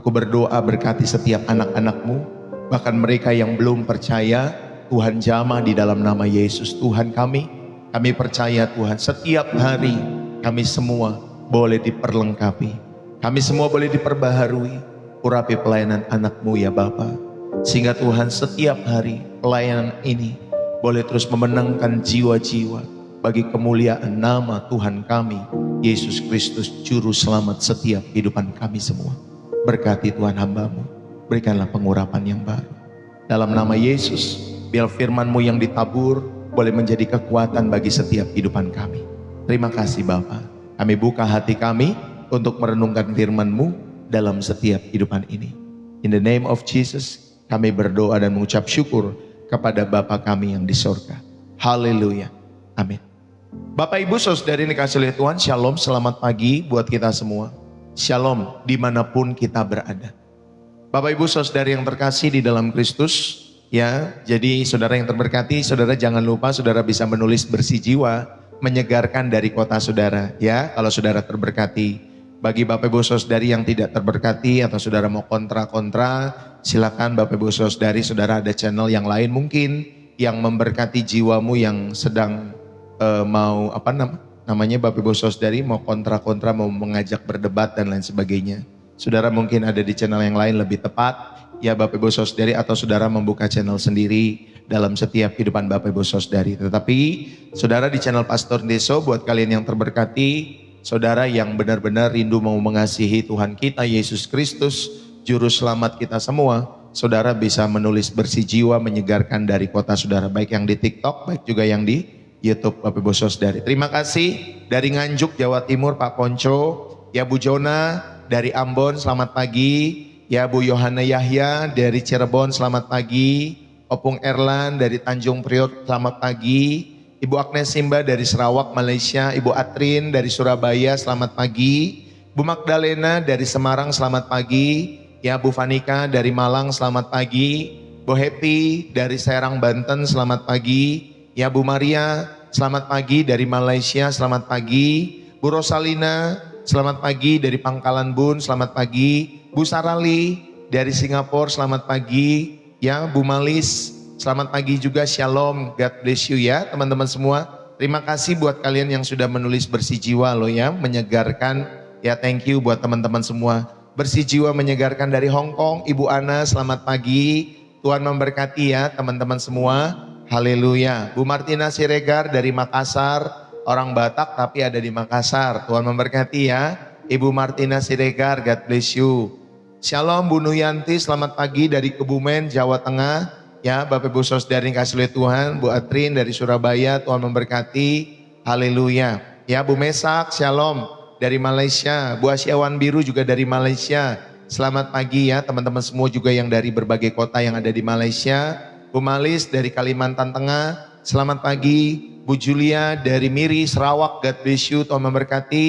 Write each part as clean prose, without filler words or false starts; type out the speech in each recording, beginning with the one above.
Aku berdoa berkati setiap anak-anak-Mu, bahkan mereka yang belum percaya, Tuhan jamah di dalam nama Yesus. Tuhan kami percaya Tuhan, setiap hari kami semua boleh diperlengkapi, kami semua boleh diperbaharui, urapi pelayanan anak-Mu ya Bapa, sehingga Tuhan setiap hari pelayanan ini boleh terus memenangkan jiwa-jiwa bagi kemuliaan nama Tuhan kami, Yesus Kristus, Juru Selamat setiap kehidupan kami semua. Berkati Tuhan hamba-Mu, berikanlah pengurapan yang baru. Dalam nama Yesus, biar firman-Mu yang ditabur boleh menjadi kekuatan bagi setiap kehidupan kami. Terima kasih Bapa. Kami buka hati kami untuk merenungkan firman-Mu dalam setiap kehidupan ini. In the name of Jesus, kami berdoa dan mengucap syukur kepada Bapa kami yang di surga. Haleluya. Amin. Bapak Ibu Saudari yang dikasihi oleh Tuhan, Shalom, selamat pagi buat kita semua. Shalom dimanapun kita berada. Bapak Ibu Saudari yang terkasih di dalam Kristus, ya, jadi saudara yang terberkati, saudara jangan lupa saudara bisa menulis bersih jiwa, menyegarkan dari kota saudara, ya, kalau saudara terberkati. Bagi Bapak Ibu Saudari yang tidak terberkati atau saudara mau kontra-kontra, silakan Bapak Ibu Saudari, saudara ada channel yang lain mungkin yang memberkati jiwamu yang sedang mau namanya Bapak Ibu Saudari mau kontra-kontra, mau mengajak berdebat dan lain sebagainya. Saudara mungkin ada di channel yang lain lebih tepat, ya Bapak Ibu Saudari, atau saudara membuka channel sendiri dalam setiap kehidupan Bapak Ibu Saudari. Tetapi saudara di channel Pastor Deso, buat kalian yang terberkati, saudara yang benar-benar rindu mau mengasihi Tuhan kita Yesus Kristus, Juru Selamat kita semua, saudara bisa menulis bersih jiwa, menyegarkan dari kota saudara, baik yang di TikTok, baik juga yang di YouTube Bapak Ibu Saudari. Terima kasih dari Nganjuk Jawa Timur Pak Ponco, ya Bu Jona dari Ambon selamat pagi, ya Bu Yohana Yahya dari Cirebon selamat pagi, Opung Erlan dari Tanjung Priok selamat pagi, Ibu Agnes Simba dari Sarawak Malaysia, Ibu Atrin dari Surabaya selamat pagi, Bu Magdalena dari Semarang selamat pagi, ya Bu Fanika dari Malang selamat pagi, Bu Happy dari Serang Banten selamat pagi, ya Bu Maria, selamat pagi dari Malaysia, selamat pagi. Bu Rosalina, selamat pagi dari Pangkalan Bun, selamat pagi. Bu Sarali dari Singapura, selamat pagi. Ya Bu Malis, selamat pagi juga, Shalom, God bless you ya teman-teman semua. Terima kasih buat kalian yang sudah menulis bersih jiwa loh ya, menyegarkan. Ya thank you buat teman-teman semua. Bersih jiwa menyegarkan dari Hong Kong, Ibu Ana, selamat pagi. Tuhan memberkati ya teman-teman semua. Haleluya. Bu Martina Siregar dari Makassar, orang Batak tapi ada di Makassar. Tuhan memberkati ya. Ibu Martina Siregar, God bless you. Shalom Bu Nuyanti, selamat pagi dari Kebumen, Jawa Tengah. Ya Bapak Ibu Saudari yang kasih oleh Tuhan. Bu Atrin dari Surabaya, Tuhan memberkati. Haleluya. Ya Bu Mesak, Shalom dari Malaysia. Bu Asyawan Biru juga dari Malaysia. Selamat pagi ya teman-teman semua juga yang dari berbagai kota yang ada di Malaysia. Bu Malis dari Kalimantan Tengah, selamat pagi. Bu Julia dari Miri, Sarawak, God bless you, Tuhan memberkati.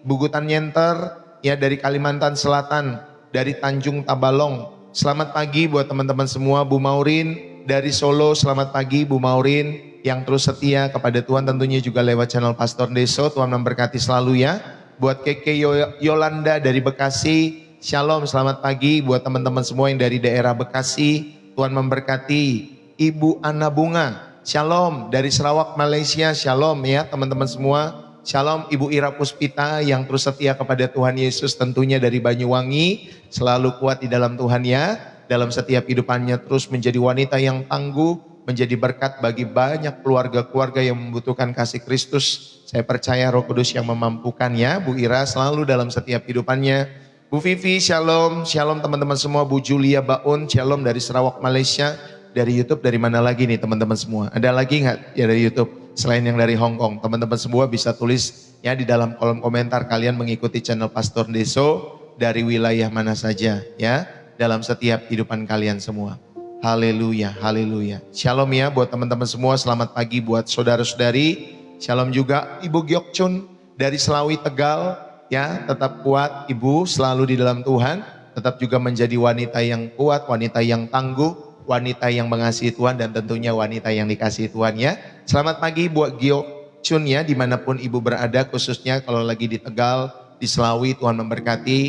Bu Gutan Yenter, ya dari Kalimantan Selatan, dari Tanjung Tabalong, selamat pagi buat teman-teman semua. Bu Maurin dari Solo, selamat pagi Bu Maurin, yang terus setia kepada Tuhan tentunya juga lewat channel Pastor Deso, Tuhan memberkati selalu ya. Buat Keke Yolanda dari Bekasi, Shalom, selamat pagi buat teman-teman semua yang dari daerah Bekasi, Tuhan memberkati. Ibu Ana Bunga, Shalom dari Sarawak Malaysia, Shalom ya teman-teman semua. Shalom Ibu Ira Puspita yang terus setia kepada Tuhan Yesus tentunya dari Banyuwangi, selalu kuat di dalam Tuhan ya. Dalam setiap kehidupannya terus menjadi wanita yang tangguh, menjadi berkat bagi banyak keluarga-keluarga yang membutuhkan kasih Kristus. Saya percaya Roh Kudus yang memampukan ya. Bu Ira selalu dalam setiap kehidupannya. Bu Vivi, Shalom, Shalom teman-teman semua. Bu Julia Baun, Shalom dari Sarawak Malaysia. Dari YouTube dari mana lagi nih teman-teman semua? Ada lagi nggak ya dari YouTube selain yang dari Hong Kong? Teman-teman semua bisa tulis ya di dalam kolom komentar kalian mengikuti channel Pastor Deso dari wilayah mana saja ya dalam setiap kehidupan kalian semua. Haleluya, haleluya. Shalom ya buat teman-teman semua. Selamat pagi buat saudara-saudari. Shalom juga Ibu Gyokchun dari Selawi Tegal. Ya, tetap kuat Ibu, selalu di dalam Tuhan. Tetap juga menjadi wanita yang kuat, wanita yang tangguh, wanita yang mengasihi Tuhan dan tentunya wanita yang dikasihi Tuhan ya. Selamat pagi buat Gio Chun ya, dimanapun Ibu berada, khususnya kalau lagi di Tegal, di Selawi, Tuhan memberkati.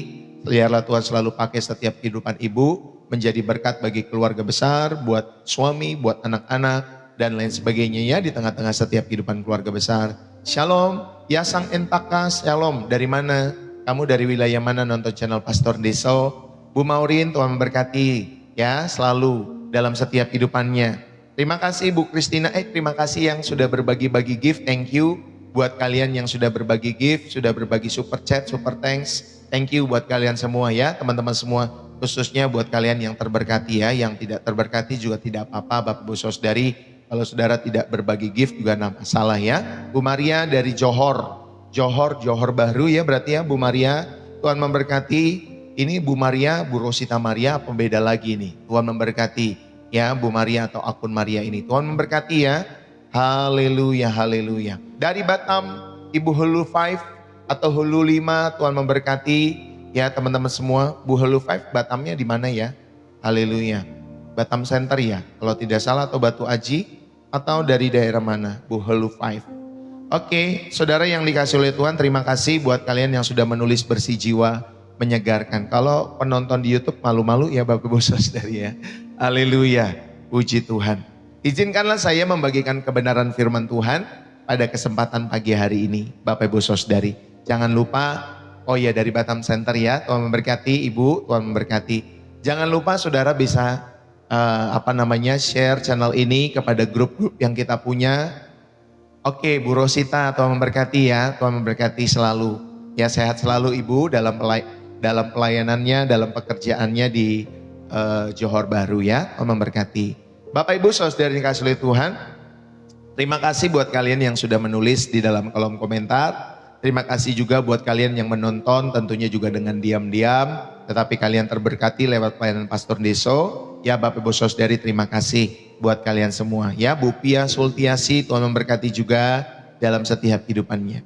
Biarlah Tuhan selalu pakai setiap kehidupan ibu menjadi berkat bagi keluarga besar, buat suami, buat anak-anak, dan lain sebagainya ya di tengah-tengah setiap kehidupan keluarga besar. Shalom, Yasang Entaka, shalom. Dari mana? Kamu dari wilayah mana nonton channel Pastor Deso? Bu Maurin, Tuhan memberkati ya selalu dalam setiap kehidupannya. Terima kasih Bu Christina, terima kasih yang sudah berbagi-bagi gift, thank you. Buat kalian yang sudah berbagi gift, sudah berbagi super chat, super thanks. Thank you buat kalian semua ya, teman-teman semua. Khususnya buat kalian yang terberkati ya, yang tidak terberkati juga tidak apa-apa Bapak Ibu Saudari. Kalau saudara tidak berbagi gift juga tidak masalah ya. Bu Maria dari Johor Bahru ya berarti ya Bu Maria. Tuhan memberkati. Ini Bu Maria, Bu Rosita Maria, apa beda lagi nih? Tuhan memberkati ya Bu Maria atau akun Maria ini. Tuhan memberkati ya. Haleluya, haleluya. Dari Batam, Ibu Hulu 5 atau Hulu 5, Tuhan memberkati ya teman-teman semua. Bu Hulu 5 Batamnya di mana ya? Haleluya. Batam Center ya, kalau tidak salah, atau Batu Aji, atau dari daerah mana? Bu Hulu 5. Oke, saudara yang dikasih oleh Tuhan, terima kasih buat kalian yang sudah menulis bersih jiwa menyegarkan. Kalau penonton di YouTube malu-malu ya Bapak Ibu Saudari ya. Haleluya, puji Tuhan. Izinkanlah saya membagikan kebenaran firman Tuhan pada kesempatan pagi hari ini, Bapak Ibu Saudari. Jangan lupa, oh ya dari Batam Center ya, Tuhan memberkati Ibu, Tuhan memberkati. Jangan lupa saudara bisa share channel ini kepada grup-grup yang kita punya. Oke, Bu Rosita, Tuhan memberkati ya, Tuhan memberkati selalu. Ya sehat selalu Ibu dalam pelayanannya, dalam pekerjaannya di Johor Bahru ya, Tuhan memberkati. Bapak Ibu Saudara yang dikasihi oleh Tuhan, terima kasih buat kalian yang sudah menulis di dalam kolom komentar. Terima kasih juga buat kalian yang menonton tentunya juga dengan diam-diam. Tetapi kalian terberkati lewat pelayanan Pastor Deso. Ya Bapak Ibu Saudari terima kasih buat kalian semua. Ya Bu Pia Sultiasi Tuhan memberkati juga dalam setiap kehidupannya.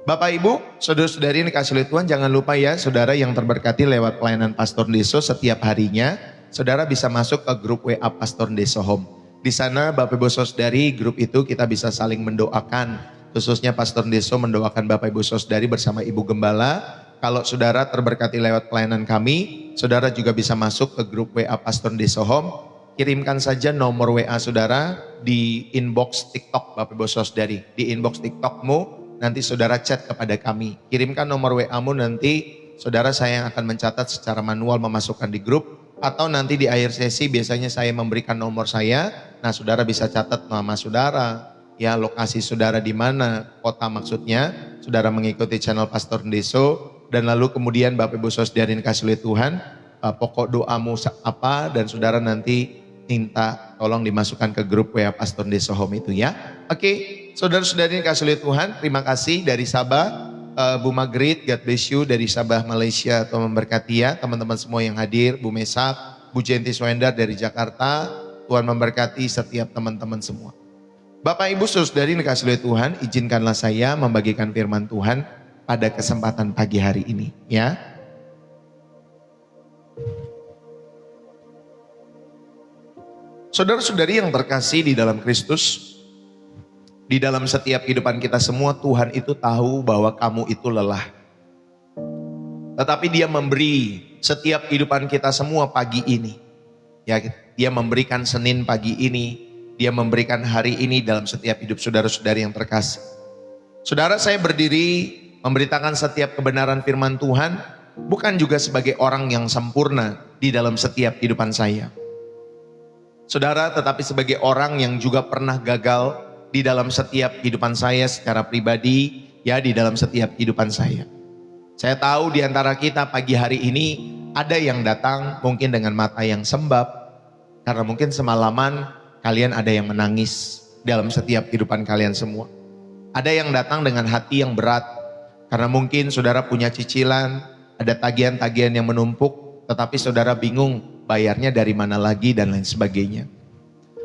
Bapak Ibu Saudara-saudari yang dikasihi oleh Tuhan, jangan lupa ya saudara yang terberkati lewat pelayanan Pastor Deso setiap harinya. Saudara bisa masuk ke grup WA Pastor Deso Home. Di sana Bapak Ibu Saudari grup itu kita bisa saling mendoakan. Khususnya Pastor Deso mendoakan Bapak Ibu Saudari bersama Ibu Gembala. Kalau saudara terberkati lewat pelayanan kami, saudara juga bisa masuk ke grup WA Pastor Deso Home. Kirimkan saja nomor WA saudara di inbox TikTok Bapak Ibu Saudari. Di inbox TikTokmu nanti saudara chat kepada kami. Kirimkan nomor WA-mu nanti saudara saya yang akan mencatat secara manual memasukkan di grup. Atau nanti di akhir sesi biasanya saya memberikan nomor saya. Nah saudara bisa catat nama saudara. Ya lokasi saudara di mana, kota maksudnya. Saudara mengikuti channel Pastor Deso. Dan lalu kemudian Bapak Ibu Saudara yang dikasihi oleh Tuhan. Pokok doamu apa dan saudara nanti minta tolong dimasukkan ke grup WA Pastor Deso Home itu ya. Oke, saudara-saudari yang dikasihi oleh Tuhan. Terima kasih dari Sabah. Bu Magrit, God bless you dari Sabah, Malaysia. Tuhan memberkati ya teman-teman semua yang hadir. Bu Mesak, Bu Jenti Swendar dari Jakarta. Tuhan memberkati setiap teman-teman semua. Bapak Ibu Saudari yang dikasihi oleh Tuhan, izinkanlah saya membagikan firman Tuhan pada kesempatan pagi hari ini ya. Saudara-saudari yang terkasih di dalam Kristus, di dalam setiap kehidupan kita semua Tuhan itu tahu bahwa kamu itu lelah. Tetapi Dia memberi setiap kehidupan kita semua pagi ini. Ya, Dia memberikan Senin pagi ini, Dia memberikan hari ini dalam setiap hidup saudara-saudari yang terkasih. Saudara, saya berdiri memberitakan setiap kebenaran firman Tuhan, bukan juga sebagai orang yang sempurna di dalam setiap kehidupan saya. Saudara, tetapi sebagai orang yang juga pernah gagal di dalam setiap kehidupan saya secara pribadi, ya di dalam setiap kehidupan saya. Saya tahu di antara kita pagi hari ini ada yang datang mungkin dengan mata yang sembab, karena mungkin semalaman kalian ada yang menangis dalam setiap kehidupan kalian semua. Ada yang datang dengan hati yang berat, karena mungkin saudara punya cicilan, ada tagihan-tagihan yang menumpuk, tetapi saudara bingung bayarnya dari mana lagi dan lain sebagainya.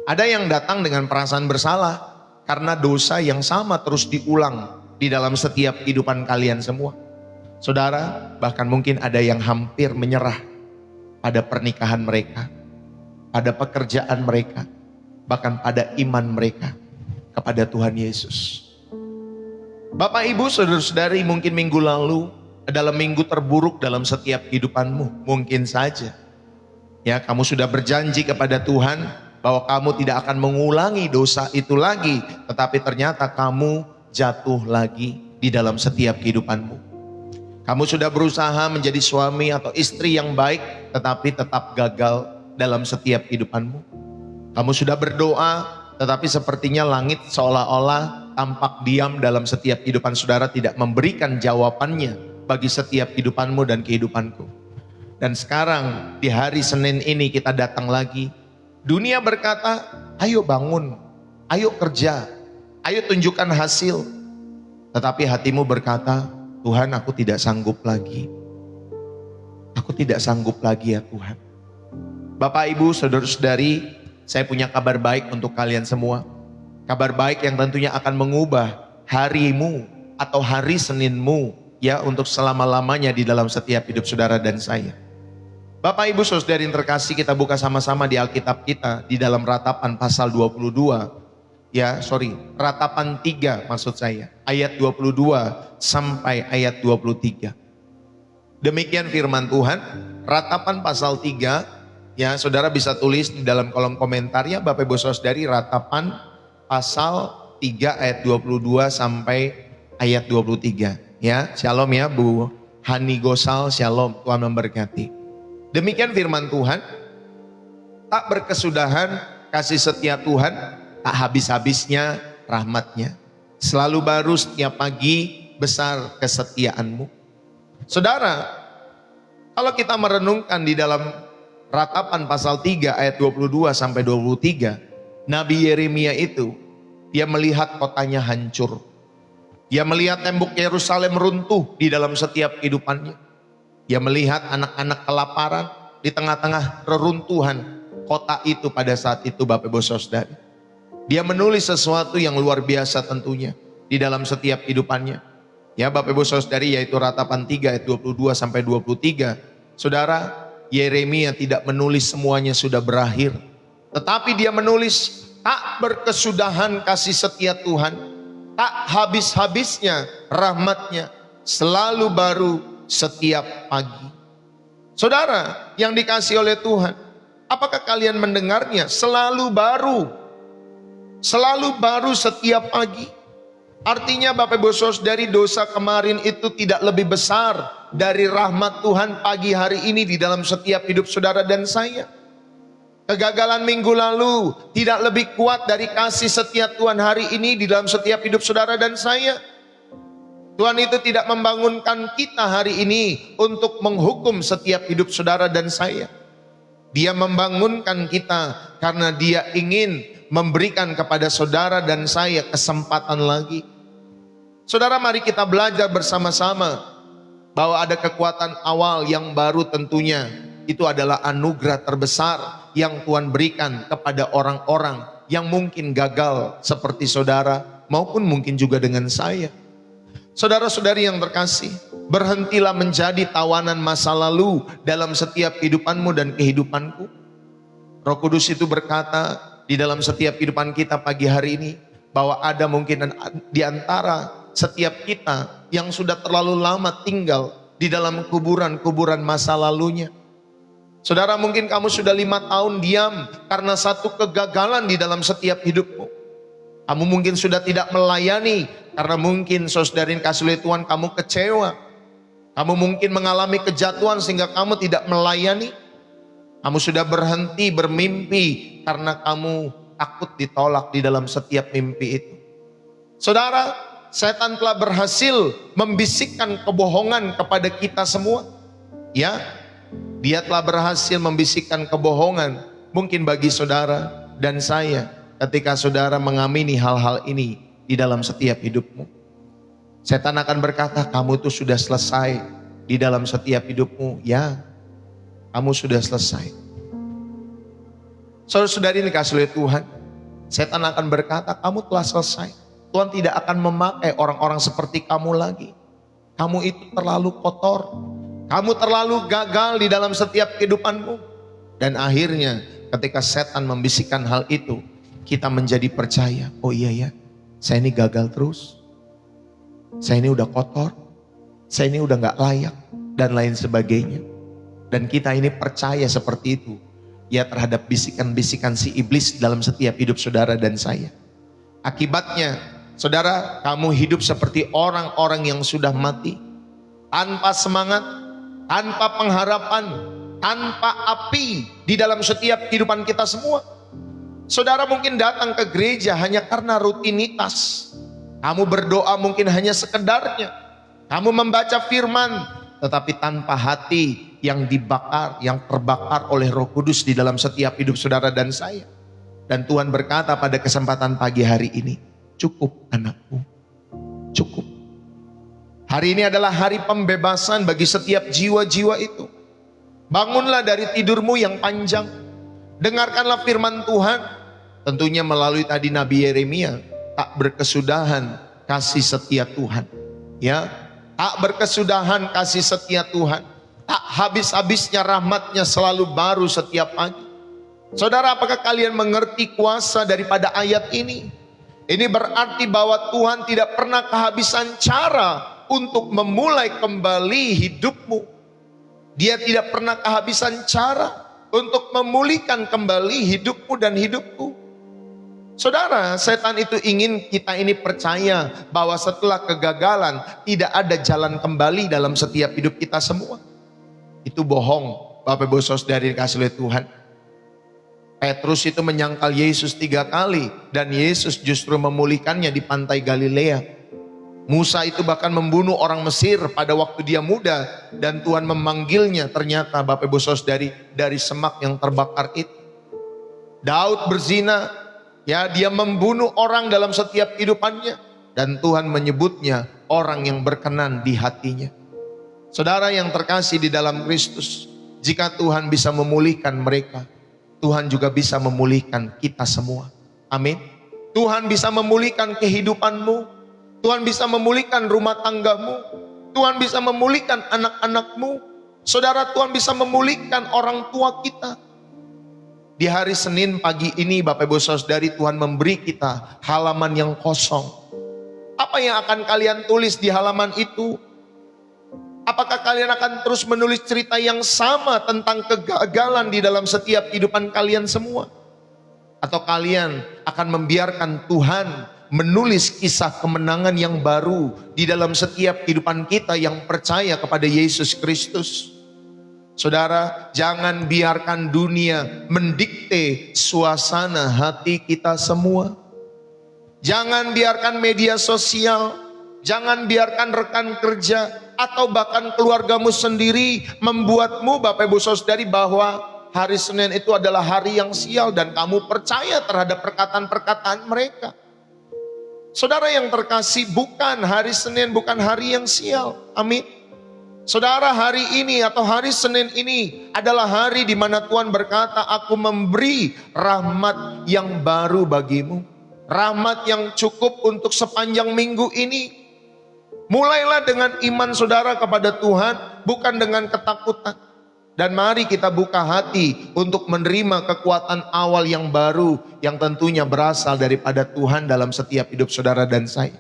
Ada yang datang dengan perasaan bersalah, karena dosa yang sama terus diulang di dalam setiap kehidupan kalian semua. Saudara, bahkan mungkin ada yang hampir menyerah pada pernikahan mereka, pada pekerjaan mereka, bahkan pada iman mereka kepada Tuhan Yesus. Bapak Ibu Saudara-saudari, mungkin minggu lalu adalah minggu terburuk dalam setiap kehidupanmu. Mungkin saja ya kamu sudah berjanji kepada Tuhan bahwa kamu tidak akan mengulangi dosa itu lagi, tetapi ternyata kamu jatuh lagi di dalam setiap kehidupanmu. Kamu sudah berusaha menjadi suami atau istri yang baik, tetapi tetap gagal dalam setiap kehidupanmu. Kamu sudah berdoa, tetapi sepertinya langit seolah-olah tampak diam dalam setiap kehidupan saudara, tidak memberikan jawabannya bagi setiap kehidupanmu dan kehidupanku. Dan sekarang di hari Senin ini kita datang lagi. Dunia berkata, ayo bangun, ayo kerja, ayo tunjukkan hasil. Tetapi hatimu berkata, Tuhan, aku tidak sanggup lagi. Aku tidak sanggup lagi ya Tuhan. Bapak, Ibu, saudara-saudari, saya punya kabar baik untuk kalian semua. Kabar baik yang tentunya akan mengubah harimu atau hari Seninmu ya untuk selama-lamanya di dalam setiap hidup saudara dan saya. Bapak, Ibu, saudari yang terkasih, kita buka sama-sama di Alkitab kita di dalam Ratapan pasal 22. Ratapan 3 maksud saya. Ayat 22 sampai ayat 23. Demikian firman Tuhan, Ratapan pasal 3. Ya, saudara bisa tulis di dalam kolom komentarnya, Bapak Ibu saudari, Ratapan pasal 3 ayat 22 sampai ayat 23. Ya, shalom ya Bu Hani Gosal, shalom, Tuhan memberkati. Demikian firman Tuhan, tak berkesudahan kasih setia Tuhan, tak habis-habisnya rahmatnya. Selalu baru setiap pagi, besar kesetiaanmu. Saudara, kalau kita merenungkan di dalam Ratapan pasal 3 ayat 22 sampai 23, Nabi Yeremia itu, dia melihat kotanya hancur. Dia melihat tembok Yerusalem runtuh di dalam setiap kehidupannya. Dia melihat anak-anak kelaparan di tengah-tengah reruntuhan kota itu pada saat itu, Bapak Ibu saudari. Dia menulis sesuatu yang luar biasa tentunya di dalam setiap kehidupannya. Ya Bapak Ibu saudari, yaitu Ratapan 3 ayat 22 sampai 23. Saudara, Yeremia tidak menulis semuanya sudah berakhir. Tetapi dia menulis, tak berkesudahan kasih setia Tuhan, tak habis-habisnya rahmatnya, selalu baru setiap pagi. Saudara yang dikasihi oleh Tuhan, apakah kalian mendengarnya? Selalu baru setiap pagi. Artinya Bapak Ibu saudari, dosa kemarin itu tidak lebih besar dari rahmat Tuhan pagi hari ini di dalam setiap hidup saudara dan saya. Kegagalan minggu lalu tidak lebih kuat dari kasih setia Tuhan hari ini di dalam setiap hidup saudara dan saya. Tuhan itu tidak membangunkan kita hari ini untuk menghukum setiap hidup saudara dan saya. Dia membangunkan kita karena Dia ingin memberikan kepada saudara dan saya kesempatan lagi. Saudara, mari kita belajar bersama-sama bahwa ada kekuatan awal yang baru tentunya. Itu adalah anugerah terbesar yang Tuhan berikan kepada orang-orang yang mungkin gagal seperti saudara maupun mungkin juga dengan saya. Saudara-saudari yang terkasih, berhentilah menjadi tawanan masa lalu dalam setiap kehidupanmu dan kehidupanku. Roh Kudus itu berkata di dalam setiap kehidupan kita pagi hari ini, bahwa ada mungkin di antara setiap kita yang sudah terlalu lama tinggal di dalam kuburan-kuburan masa lalunya. Saudara, mungkin kamu sudah 5 tahun diam karena satu kegagalan di dalam setiap hidupmu. Kamu mungkin sudah tidak melayani karena mungkin saudara kasih oleh Tuhan kamu kecewa. Kamu mungkin mengalami kejatuhan sehingga kamu tidak melayani. Kamu sudah berhenti bermimpi karena kamu takut ditolak di dalam setiap mimpi itu. Saudara, setan telah berhasil membisikkan kebohongan kepada kita semua. Ya, dia telah berhasil membisikkan kebohongan mungkin bagi saudara dan saya ketika saudara mengamini hal-hal ini di dalam setiap hidupmu. Setan akan berkata, kamu itu sudah selesai di dalam setiap hidupmu. Ya, kamu sudah selesai. Saudara-saudari dikasihi oleh Tuhan, setan akan berkata, kamu telah selesai. Tuhan tidak akan memakai orang-orang seperti kamu lagi. Kamu itu terlalu kotor. Kamu terlalu gagal di dalam setiap kehidupanmu. Dan akhirnya ketika setan membisikkan hal itu, kita menjadi percaya, oh iya ya, saya ini gagal terus. Saya ini udah kotor. saya ini udah gak layak, dan lain sebagainya. Dan kita ini percaya seperti itu, ya, terhadap bisikan-bisikan si iblis dalam setiap hidup saudara dan saya. Akibatnya, saudara, kamu hidup seperti orang-orang yang sudah mati, tanpa semangat, tanpa pengharapan, tanpa api di dalam setiap kehidupan kita semua. Saudara mungkin datang ke gereja hanya karena rutinitas. Kamu berdoa mungkin hanya sekedarnya. Kamu membaca firman, tetapi tanpa hati yang dibakar, yang terbakar oleh Roh Kudus di dalam setiap hidup saudara dan saya. Dan Tuhan berkata pada kesempatan pagi hari ini, cukup anakku, cukup. Hari ini adalah hari pembebasan bagi setiap jiwa-jiwa itu. Bangunlah dari tidurmu yang panjang. Dengarkanlah firman Tuhan. Tentunya melalui tadi Nabi Yeremia, tak berkesudahan kasih setia Tuhan. Ya, tak berkesudahan kasih setia Tuhan. Tak habis-habisnya rahmatnya selalu baru setiap pagi. Saudara, apakah kalian mengerti kuasa daripada ayat ini? Ini berarti bahwa Tuhan tidak pernah kehabisan cara untuk memulai kembali hidupmu. Dia tidak pernah kehabisan cara untuk memulihkan kembali hidupmu dan hidupku. Saudara, setan itu ingin kita ini percaya bahwa setelah kegagalan tidak ada jalan kembali dalam setiap hidup kita semua. Itu bohong, Bapak Ibu Saudara dikasih oleh Tuhan. Petrus itu menyangkal Yesus 3 kali dan Yesus justru memulihkannya di pantai Galilea. Musa itu bahkan membunuh orang Mesir pada waktu dia muda dan Tuhan memanggilnya, ternyata Bapak Ibu Saudari, dari semak yang terbakar itu. Daud berzina, ya, dia membunuh orang dalam setiap kehidupannya dan Tuhan menyebutnya orang yang berkenan di hatinya. Saudara yang terkasih di dalam Kristus, jika Tuhan bisa memulihkan mereka, Tuhan juga bisa memulihkan kita semua. Amin. Tuhan bisa memulihkan kehidupanmu, Tuhan bisa memulihkan rumah tanggamu, Tuhan bisa memulihkan anak-anakmu. Saudara, Tuhan bisa memulihkan orang tua kita. Di hari Senin pagi ini Bapak Ibu Saudari, Tuhan memberi kita halaman yang kosong. Apa yang akan kalian tulis di halaman itu? Apakah kalian akan terus menulis cerita yang sama tentang kegagalan di dalam setiap kehidupan kalian semua? Atau kalian akan membiarkan Tuhan menulis kisah kemenangan yang baru di dalam setiap kehidupan kita yang percaya kepada Yesus Kristus? Saudara, jangan biarkan dunia mendikte suasana hati kita semua. Jangan biarkan media sosial, jangan biarkan rekan kerja atau bahkan keluargamu sendiri membuatmu, Bapak Ibu Saudari, bahwa hari Senin itu adalah hari yang sial dan kamu percaya terhadap perkataan-perkataan mereka. Saudara yang terkasih, bukan hari Senin, bukan hari yang sial. Amin. Saudara, hari ini atau hari Senin ini adalah hari di mana Tuhan berkata, aku memberi rahmat yang baru bagimu. Rahmat yang cukup untuk sepanjang minggu ini. Mulailah dengan iman saudara kepada Tuhan, bukan dengan ketakutan. Dan mari kita buka hati untuk menerima kekuatan awal yang baru, yang tentunya berasal daripada Tuhan dalam setiap hidup saudara dan saya.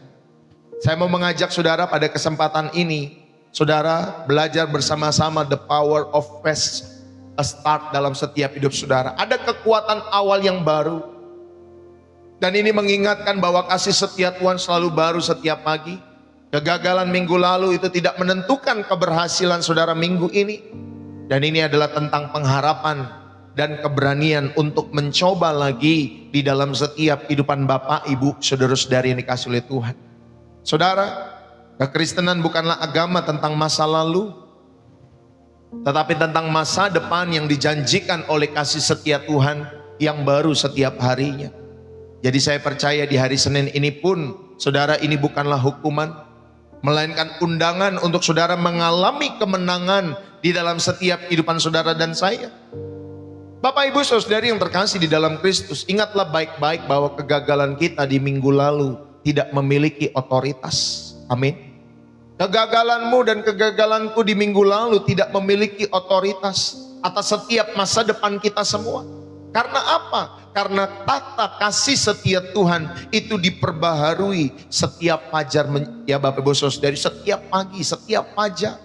Saya mau mengajak saudara pada kesempatan ini, saudara belajar bersama-sama the power of fresh start dalam setiap hidup saudara. Ada kekuatan awal yang baru. Dan ini mengingatkan bahwa kasih setia Tuhan selalu baru setiap pagi. Kegagalan minggu lalu itu tidak menentukan keberhasilan saudara minggu ini. Dan ini adalah tentang pengharapan dan keberanian untuk mencoba lagi di dalam setiap kehidupan Bapak, Ibu, saudara-saudari yang dikasih oleh Tuhan. Saudara, kekristenan bukanlah agama tentang masa lalu, tetapi tentang masa depan yang dijanjikan oleh kasih setia Tuhan yang baru setiap harinya. Jadi saya percaya di hari Senin ini pun, saudara, ini bukanlah hukuman, melainkan undangan untuk saudara mengalami kemenangan di dalam setiap kehidupan saudara dan saya. Bapak Ibu Saudari yang terkasih di dalam Kristus, ingatlah baik-baik bahwa kegagalan kita di minggu lalu tidak memiliki otoritas. Amin. Kegagalanmu dan kegagalanku di minggu lalu tidak memiliki otoritas atas setiap masa depan kita semua. Karena apa? Karena tata kasih setia Tuhan itu diperbaharui setiap fajar, ya Bapak Ibu Saudari, setiap pagi, setiap fajar.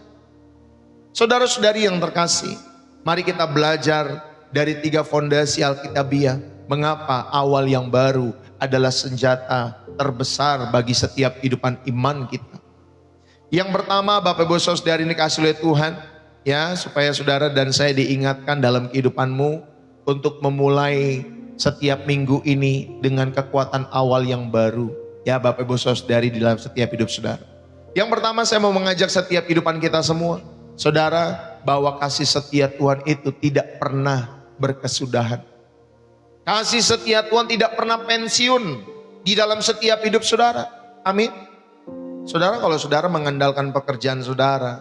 Saudara-saudari yang terkasih, mari kita belajar dari 3 fondasi Alkitabiah. Mengapa awal yang baru adalah senjata terbesar bagi setiap kehidupan iman kita. Yang pertama, Bapak Ibu Saudari ini kasih oleh Tuhan, ya, supaya saudara dan saya diingatkan dalam kehidupanmu untuk memulai setiap minggu ini dengan kekuatan awal yang baru. Ya Bapak Ibu Saudari di dalam setiap hidup saudara. Yang pertama saya mau mengajak setiap kehidupan kita semua, saudara, bahwa kasih setia Tuhan itu tidak pernah berkesudahan. Kasih setia Tuhan tidak pernah pensiun di dalam setiap hidup saudara. Amin. Saudara, kalau saudara mengandalkan pekerjaan saudara,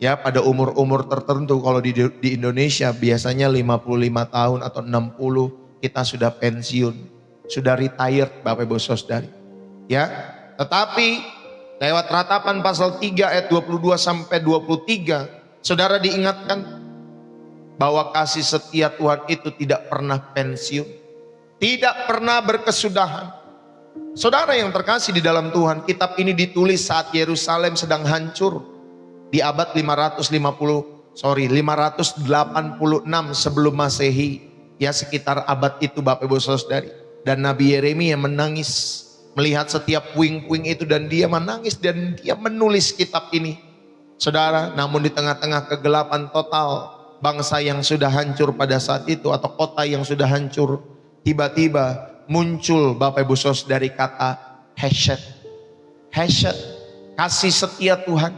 ya pada umur-umur tertentu, kalau di Indonesia biasanya 55 tahun atau 60 kita sudah pensiun, sudah retired Bapak Ibu Saudari. Ya, tetapi lewat ratapan pasal 3 ayat 22 sampai 23, saudara diingatkan bahwa kasih setia Tuhan itu tidak pernah pensiun, tidak pernah berkesudahan. Saudara yang terkasih di dalam Tuhan, kitab ini ditulis saat Yerusalem sedang hancur di abad 586 sebelum Masehi. Ya, sekitar abad itu Bapak Ibu Saudari. Dan Nabi Yeremia menangis melihat setiap puing-puing itu, dan dia menangis dan dia menulis kitab ini. Saudara, namun di tengah-tengah kegelapan total bangsa yang sudah hancur pada saat itu, atau kota yang sudah hancur, tiba-tiba muncul Bapak Ibu Saudari kata Hesed. Hesed, kasih setia Tuhan.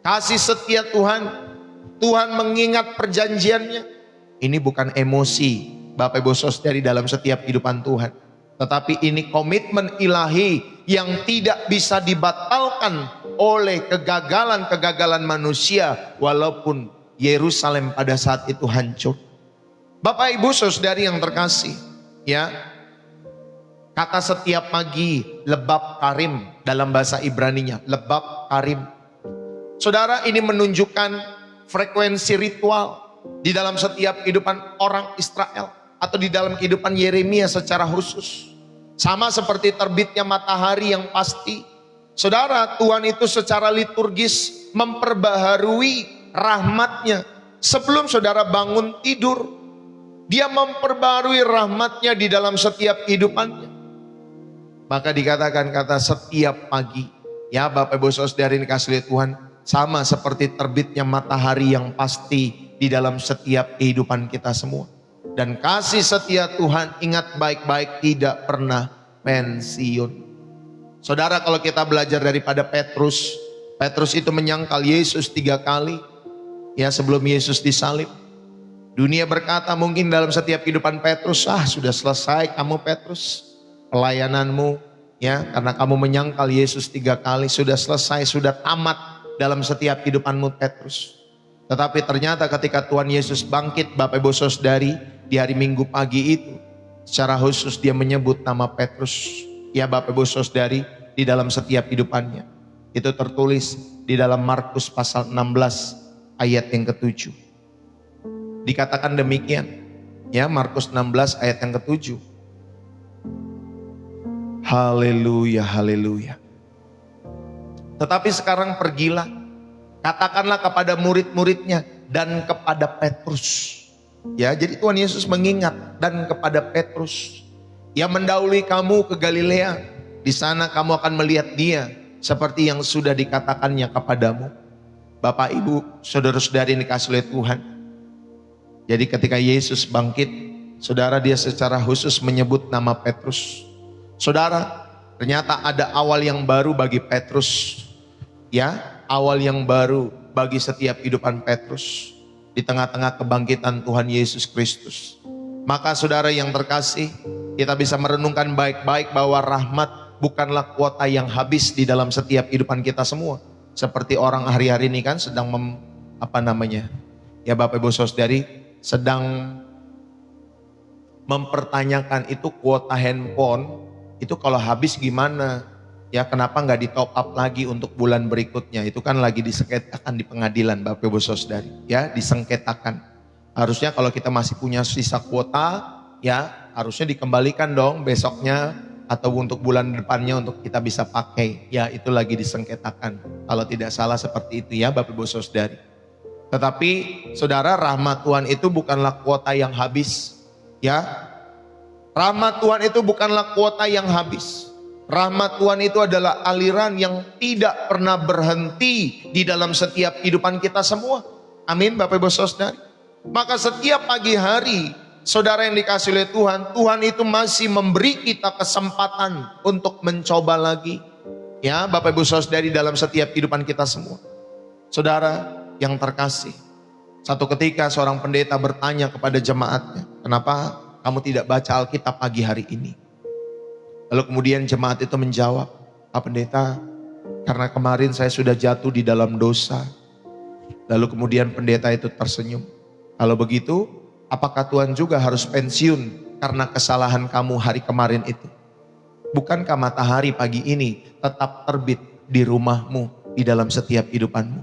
Kasih setia Tuhan. Tuhan mengingat perjanjiannya. Ini bukan emosi Bapak Ibu Saudari dalam setiap kehidupan Tuhan, tetapi ini komitmen ilahi yang tidak bisa dibatalkan oleh kegagalan-kegagalan manusia, walaupun Yerusalem pada saat itu hancur. Bapak Ibu Saudari yang terkasih, ya, kata setiap pagi lebab karim dalam bahasa Ibraninya, lebab karim. Saudara, ini menunjukkan frekuensi ritual di dalam setiap kehidupan orang Israel, atau di dalam kehidupan Yeremia secara khusus. Sama seperti terbitnya matahari yang pasti. Saudara, Tuhan itu secara liturgis memperbaharui rahmatnya. Sebelum saudara bangun tidur, dia memperbaharui rahmatnya di dalam setiap kehidupannya. Maka dikatakan kata setiap pagi, ya Bapak Ibu Saudari ini kasih Tuhan, sama seperti terbitnya matahari yang pasti di dalam setiap kehidupan kita semua. Dan kasih setia Tuhan, ingat baik-baik, tidak pernah pensiun. Saudara, kalau kita belajar daripada Petrus, Petrus itu menyangkal Yesus 3 kali, ya, sebelum Yesus disalib. Dunia berkata mungkin dalam setiap kehidupan Petrus, sudah selesai kamu Petrus, pelayananmu, ya, karena kamu menyangkal Yesus 3 kali, sudah selesai, sudah tamat dalam setiap kehidupanmu Petrus. Tetapi ternyata ketika Tuhan Yesus bangkit Bapak Ibu Saudari di hari Minggu pagi itu, secara khusus dia menyebut nama Petrus, ya Bapak Ibu Saudari, di dalam setiap kehidupannya. Itu tertulis di dalam Markus pasal 16 ayat yang ke-7. Dikatakan demikian, ya, Markus 16 ayat yang ke-7. Haleluya, haleluya. Tetapi sekarang pergilah, katakanlah kepada murid-muridnya dan kepada Petrus. Ya, jadi Tuhan Yesus mengingat, dan kepada Petrus yang mendahului kamu ke Galilea. Di sana kamu akan melihat dia seperti yang sudah dikatakannya kepadamu. Bapak Ibu, saudara-saudari yang dikasihi oleh Tuhan. Jadi ketika Yesus bangkit, saudara, dia secara khusus menyebut nama Petrus. Saudara, ternyata ada awal yang baru bagi Petrus. Ya, awal yang baru bagi setiap kehidupan Petrus di tengah-tengah kebangkitan Tuhan Yesus Kristus. Maka saudara yang terkasih, kita bisa merenungkan baik-baik bahwa rahmat bukanlah kuota yang habis di dalam setiap kehidupan kita semua. Seperti orang hari-hari ini kan sedang ya Bapak Ibu Saudari, sedang mempertanyakan itu kuota handphone itu kalau habis gimana? Ya, kenapa nggak di top up lagi untuk bulan berikutnya? Itu kan lagi disengketakan di pengadilan Bapak Ibu Saudari. Ya, disengketakan. Harusnya kalau kita masih punya sisa kuota, ya harusnya dikembalikan dong besoknya atau untuk bulan depannya untuk kita bisa pakai. Ya, itu lagi disengketakan. Kalau tidak salah seperti itu ya Bapak Ibu Saudari. Tetapi saudara, rahmat Tuhan itu bukanlah kuota yang habis. Ya, rahmat Tuhan itu bukanlah kuota yang habis. Rahmat Tuhan itu adalah aliran yang tidak pernah berhenti di dalam setiap kehidupan kita semua. Amin Bapak Ibu Saudari. Maka setiap pagi hari, saudara yang dikasih oleh Tuhan, Tuhan itu masih memberi kita kesempatan untuk mencoba lagi. Ya Bapak Ibu Saudari, dalam setiap kehidupan kita semua. Saudara yang terkasih, satu ketika seorang pendeta bertanya kepada jemaatnya, kenapa kamu tidak baca Alkitab pagi hari ini? Lalu kemudian jemaat itu menjawab, Pak Pendeta, karena kemarin saya sudah jatuh di dalam dosa. Lalu kemudian pendeta itu tersenyum. Kalau begitu, apakah Tuhan juga harus pensiun karena kesalahan kamu hari kemarin itu? Bukankah matahari pagi ini tetap terbit di rumahmu, di dalam setiap kehidupanmu?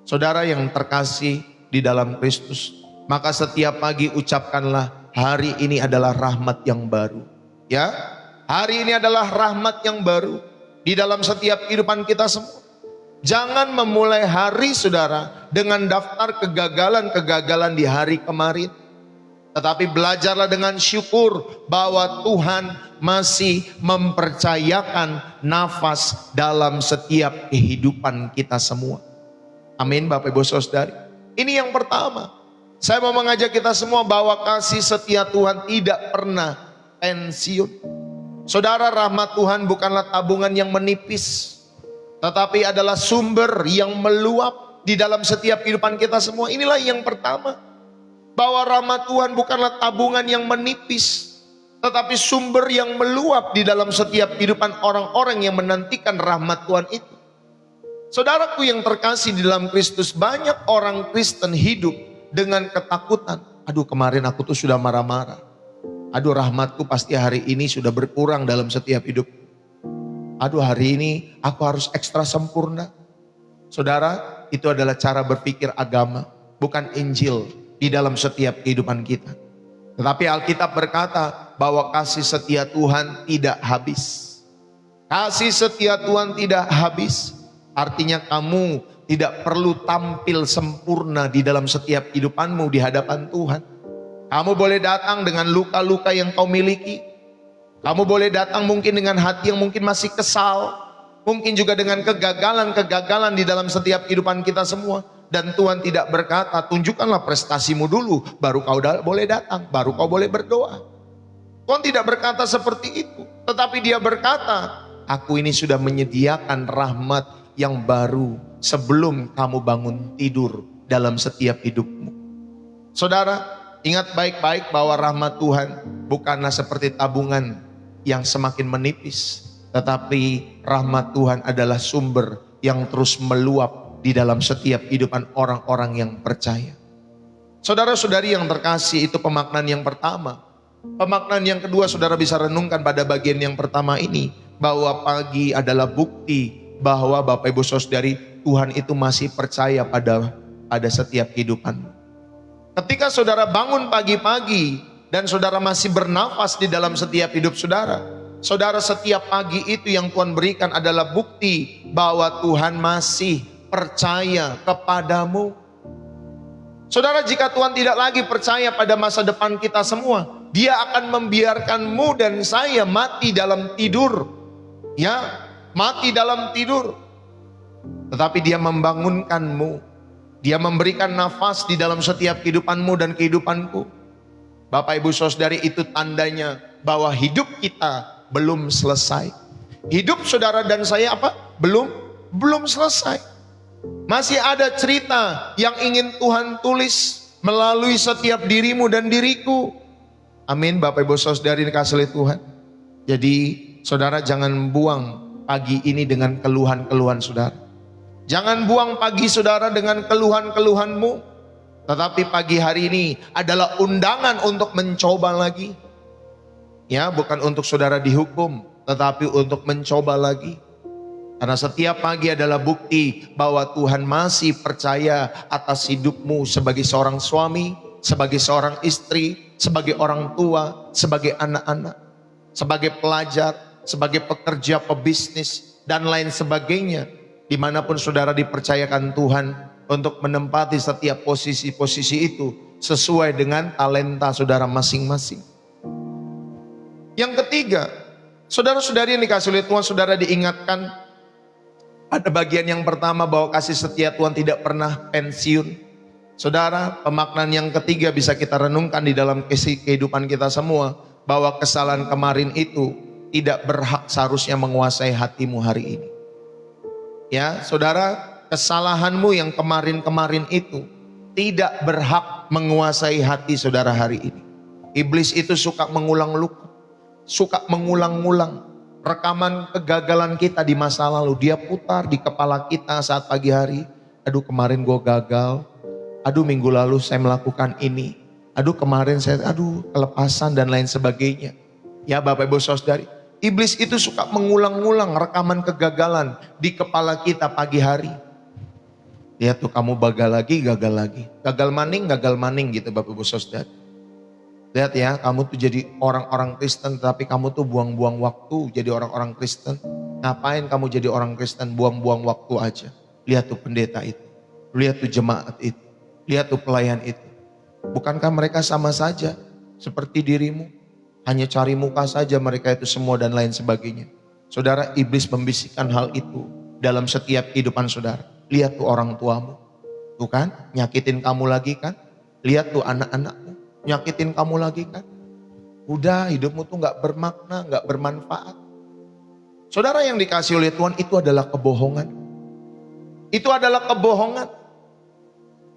Saudara yang terkasih di dalam Kristus, maka setiap pagi ucapkanlah, hari ini adalah rahmat yang baru. Ya, hari ini adalah rahmat yang baru di dalam setiap kehidupan kita semua. Jangan memulai hari saudara dengan daftar kegagalan-kegagalan di hari kemarin. Tetapi belajarlah dengan syukur bahwa Tuhan masih mempercayakan nafas dalam setiap kehidupan kita semua. Amin Bapak Ibu Saudari. Ini yang pertama. Saya mau mengajak kita semua bahwa kasih setia Tuhan tidak pernah pensiun. Saudara, rahmat Tuhan bukanlah tabungan yang menipis, tetapi adalah sumber yang meluap di dalam setiap kehidupan kita semua. Inilah yang pertama. Bahwa rahmat Tuhan bukanlah tabungan yang menipis, tetapi sumber yang meluap di dalam setiap kehidupan orang-orang yang menantikan rahmat Tuhan itu. Saudaraku yang terkasih di dalam Kristus, banyak orang Kristen hidup dengan ketakutan. Aduh, kemarin aku tuh sudah marah-marah. Aduh, rahmatku pasti hari ini sudah berkurang dalam setiap hidup. Aduh, hari ini aku harus ekstra sempurna. Saudara, itu adalah cara berpikir agama, bukan Injil di dalam setiap kehidupan kita. Tetapi Alkitab berkata bahwa kasih setia Tuhan tidak habis. Kasih setia Tuhan tidak habis. Artinya kamu tidak perlu tampil sempurna di dalam setiap kehidupanmu di hadapan Tuhan. Kamu boleh datang dengan luka-luka yang kau miliki. Kamu boleh datang mungkin dengan hati yang mungkin masih kesal. Mungkin juga dengan kegagalan-kegagalan di dalam setiap kehidupan kita semua. Dan Tuhan tidak berkata, tunjukkanlah prestasimu dulu, baru kau boleh datang, baru kau boleh berdoa. Tuhan tidak berkata seperti itu. Tetapi dia berkata, aku ini sudah menyediakan rahmat yang baru sebelum kamu bangun tidur dalam setiap hidupmu. Saudara, ingat baik-baik bahwa rahmat Tuhan bukanlah seperti tabungan yang semakin menipis, tetapi rahmat Tuhan adalah sumber yang terus meluap di dalam setiap kehidupan orang-orang yang percaya. Saudara-saudari yang terkasih, itu pemaknaan yang pertama. Pemaknaan yang kedua, saudara bisa renungkan pada bagian yang pertama ini, bahwa pagi adalah bukti bahwa Bapak Ibu Saudari, Tuhan itu masih percaya pada setiap kehidupan. Ketika saudara bangun pagi-pagi dan saudara masih bernafas di dalam setiap hidup saudara, saudara, setiap pagi itu yang Tuhan berikan adalah bukti bahwa Tuhan masih percaya kepadamu. Saudara, jika Tuhan tidak lagi percaya pada masa depan kita semua, Dia akan membiarkanmu dan saya mati dalam tidur. Ya, mati dalam tidur. Tetapi Dia membangunkanmu. Dia memberikan nafas di dalam setiap kehidupanmu dan kehidupanku. Bapak Ibu Saudari, itu tandanya bahwa hidup kita belum selesai. Hidup saudara dan saya apa? Belum selesai. Masih ada cerita yang ingin Tuhan tulis melalui setiap dirimu dan diriku. Amin Bapak Ibu Saudari dikasih oleh Tuhan. Jadi saudara, jangan buang pagi ini dengan keluhan-keluhan saudara. Jangan buang pagi saudara dengan keluhan-keluhanmu. Tetapi pagi hari ini adalah undangan untuk mencoba lagi. Ya, bukan untuk saudara dihukum, tetapi untuk mencoba lagi. Karena setiap pagi adalah bukti bahwa Tuhan masih percaya atas hidupmu sebagai seorang suami, sebagai seorang istri, sebagai orang tua, sebagai anak-anak, sebagai pelajar, sebagai pekerja, pebisnis, dan lain sebagainya. Dimanapun saudara dipercayakan Tuhan untuk menempati setiap posisi-posisi itu sesuai dengan talenta saudara masing-masing. Yang ketiga, saudara-saudari yang dikasih oleh Tuhan, saudara diingatkan pada bagian yang pertama bahwa kasih setia Tuhan tidak pernah pensiun. Saudara, pemaknaan yang ketiga bisa kita renungkan di dalam kehidupan kita semua, bahwa kesalahan kemarin itu tidak berhak seharusnya menguasai hatimu hari ini. Ya, saudara, kesalahanmu yang kemarin-kemarin itu tidak berhak menguasai hati saudara hari ini. Iblis itu suka mengulang-ulang, suka mengulang-ulang rekaman kegagalan kita di masa lalu. Dia putar di kepala kita saat pagi hari. Aduh, kemarin gue gagal. Aduh, minggu lalu saya melakukan ini. Aduh, kemarin saya, kelepasan dan lain sebagainya. Ya Bapak Ibu Saudari, iblis itu suka mengulang-ulang rekaman kegagalan di kepala kita pagi hari. Lihat tuh, kamu gagal lagi. Gagal maning gitu Bapak Ibu Saudari. Lihat ya, kamu tuh jadi orang-orang Kristen tapi kamu tuh buang-buang waktu jadi orang-orang Kristen. Ngapain kamu jadi orang Kristen, buang-buang waktu aja. Lihat tuh pendeta itu. Lihat tuh jemaat itu. Lihat tuh pelayan itu. Bukankah mereka sama saja seperti dirimu? Hanya cari muka saja mereka itu semua dan lain sebagainya. Saudara, iblis membisikkan hal itu dalam setiap kehidupan saudara. Lihat tuh orang tuamu. Tuh kan, nyakitin kamu lagi kan? Lihat tuh anak-anakmu, nyakitin kamu lagi kan? Udah, hidupmu tuh gak bermakna, gak bermanfaat. Saudara yang dikasih oleh Tuhan, itu adalah kebohongan. Itu adalah kebohongan.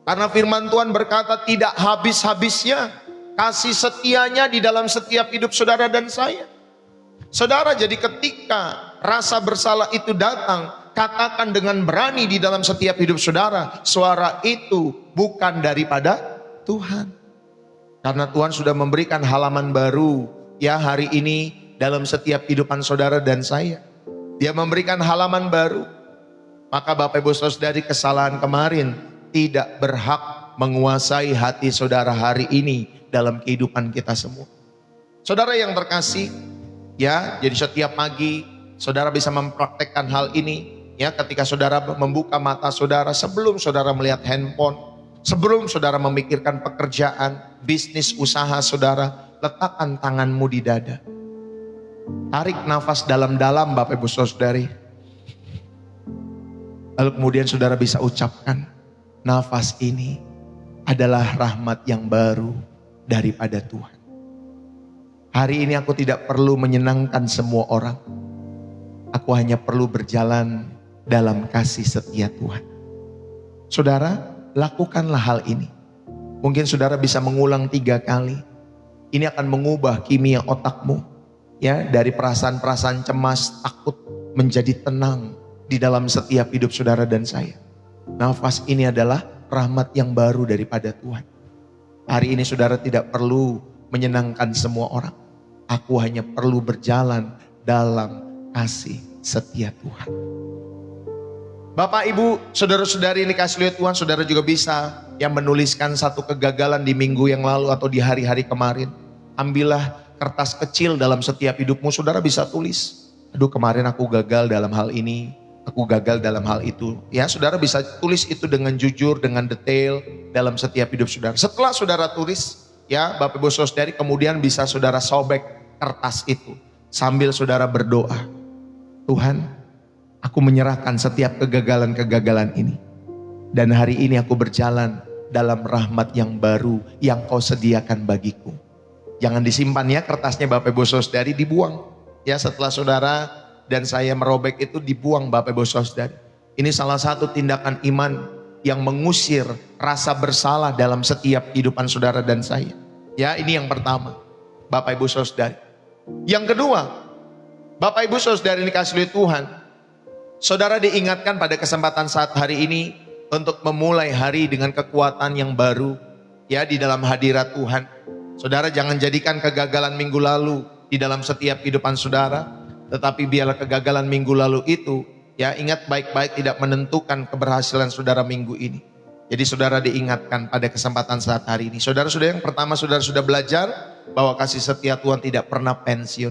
Karena firman Tuhan berkata tidak habis-habisnya kasih setianya di dalam setiap hidup saudara dan saya. Saudara, jadi ketika rasa bersalah itu datang, katakan dengan berani di dalam setiap hidup saudara, suara itu bukan daripada Tuhan. Karena Tuhan sudah memberikan halaman baru ya hari ini dalam setiap kehidupan saudara dan saya. Dia memberikan halaman baru. Maka Bapak Ibu Saudari, kesalahan kemarin tidak berhak menguasai hati saudara hari ini dalam kehidupan kita semua. Saudara yang terkasih, ya, jadi setiap pagi saudara bisa mempraktekkan hal ini, ya, ketika saudara membuka mata saudara, sebelum saudara melihat handphone, sebelum saudara memikirkan pekerjaan, bisnis, usaha saudara, letakkan tanganmu di dada. Tarik nafas dalam-dalam Bapak Ibu Saudari. Lalu kemudian saudara bisa ucapkan, nafas ini adalah rahmat yang baru daripada Tuhan. Hari ini aku tidak perlu menyenangkan semua orang. Aku hanya perlu berjalan dalam kasih setia Tuhan. Saudara, lakukanlah hal ini. Mungkin saudara bisa mengulang 3 kali. Ini akan mengubah kimia otakmu, ya, dari perasaan-perasaan cemas, takut menjadi tenang di dalam setiap hidup saudara dan saya. Nafas ini adalah rahmat yang baru daripada Tuhan. Hari ini saudara tidak perlu menyenangkan semua orang. Aku hanya perlu berjalan dalam kasih setia Tuhan. Bapak, Ibu, saudara-saudari yang dikasihi oleh Tuhan, saudara juga bisa yang menuliskan satu kegagalan di minggu yang lalu atau di hari-hari kemarin. Ambillah kertas kecil dalam setiap hidupmu, saudara bisa tulis. Aduh, kemarin aku gagal dalam hal ini, aku gagal dalam hal itu. Ya, saudara bisa tulis itu dengan jujur, dengan detail dalam setiap hidup saudara. Setelah saudara tulis, ya Bapak Ibu Saudari, kemudian bisa saudara sobek kertas itu sambil saudara berdoa. Tuhan, aku menyerahkan setiap kegagalan-kegagalan ini. Dan hari ini aku berjalan dalam rahmat yang baru yang kau sediakan bagiku. Jangan disimpan ya kertasnya Bapak Ibu Saudari, dibuang. Ya, setelah saudara dan saya merobek itu, dibuang Bapak Ibu Saudari. Ini salah satu tindakan iman yang mengusir rasa bersalah dalam setiap kehidupan saudara dan saya. Ya, ini yang pertama, Bapak Ibu Saudari. Yang kedua, Bapak Ibu Saudari dikasihi oleh Tuhan, saudara diingatkan pada kesempatan saat hari ini untuk memulai hari dengan kekuatan yang baru, ya, di dalam hadirat Tuhan. Saudara jangan jadikan kegagalan minggu lalu di dalam setiap kehidupan saudara, tetapi biarlah kegagalan minggu lalu itu, ya, ingat baik-baik, tidak menentukan keberhasilan saudara minggu ini. Jadi saudara diingatkan pada kesempatan saat hari ini. Saudara-saudara, yang pertama saudara sudah belajar bahwa kasih setia Tuhan tidak pernah pensiun.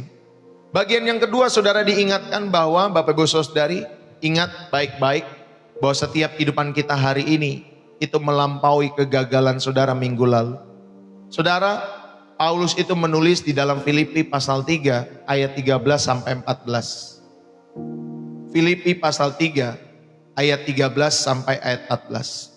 Bagian yang kedua saudara diingatkan bahwa Bapak Ibu Saudari, ingat baik-baik bahwa setiap kehidupan kita hari ini itu melampaui kegagalan saudara minggu lalu. Saudara, Paulus itu menulis di dalam Filipi pasal 3 ayat 13 sampai 14. Filipi pasal 3 ayat 13 sampai ayat 14.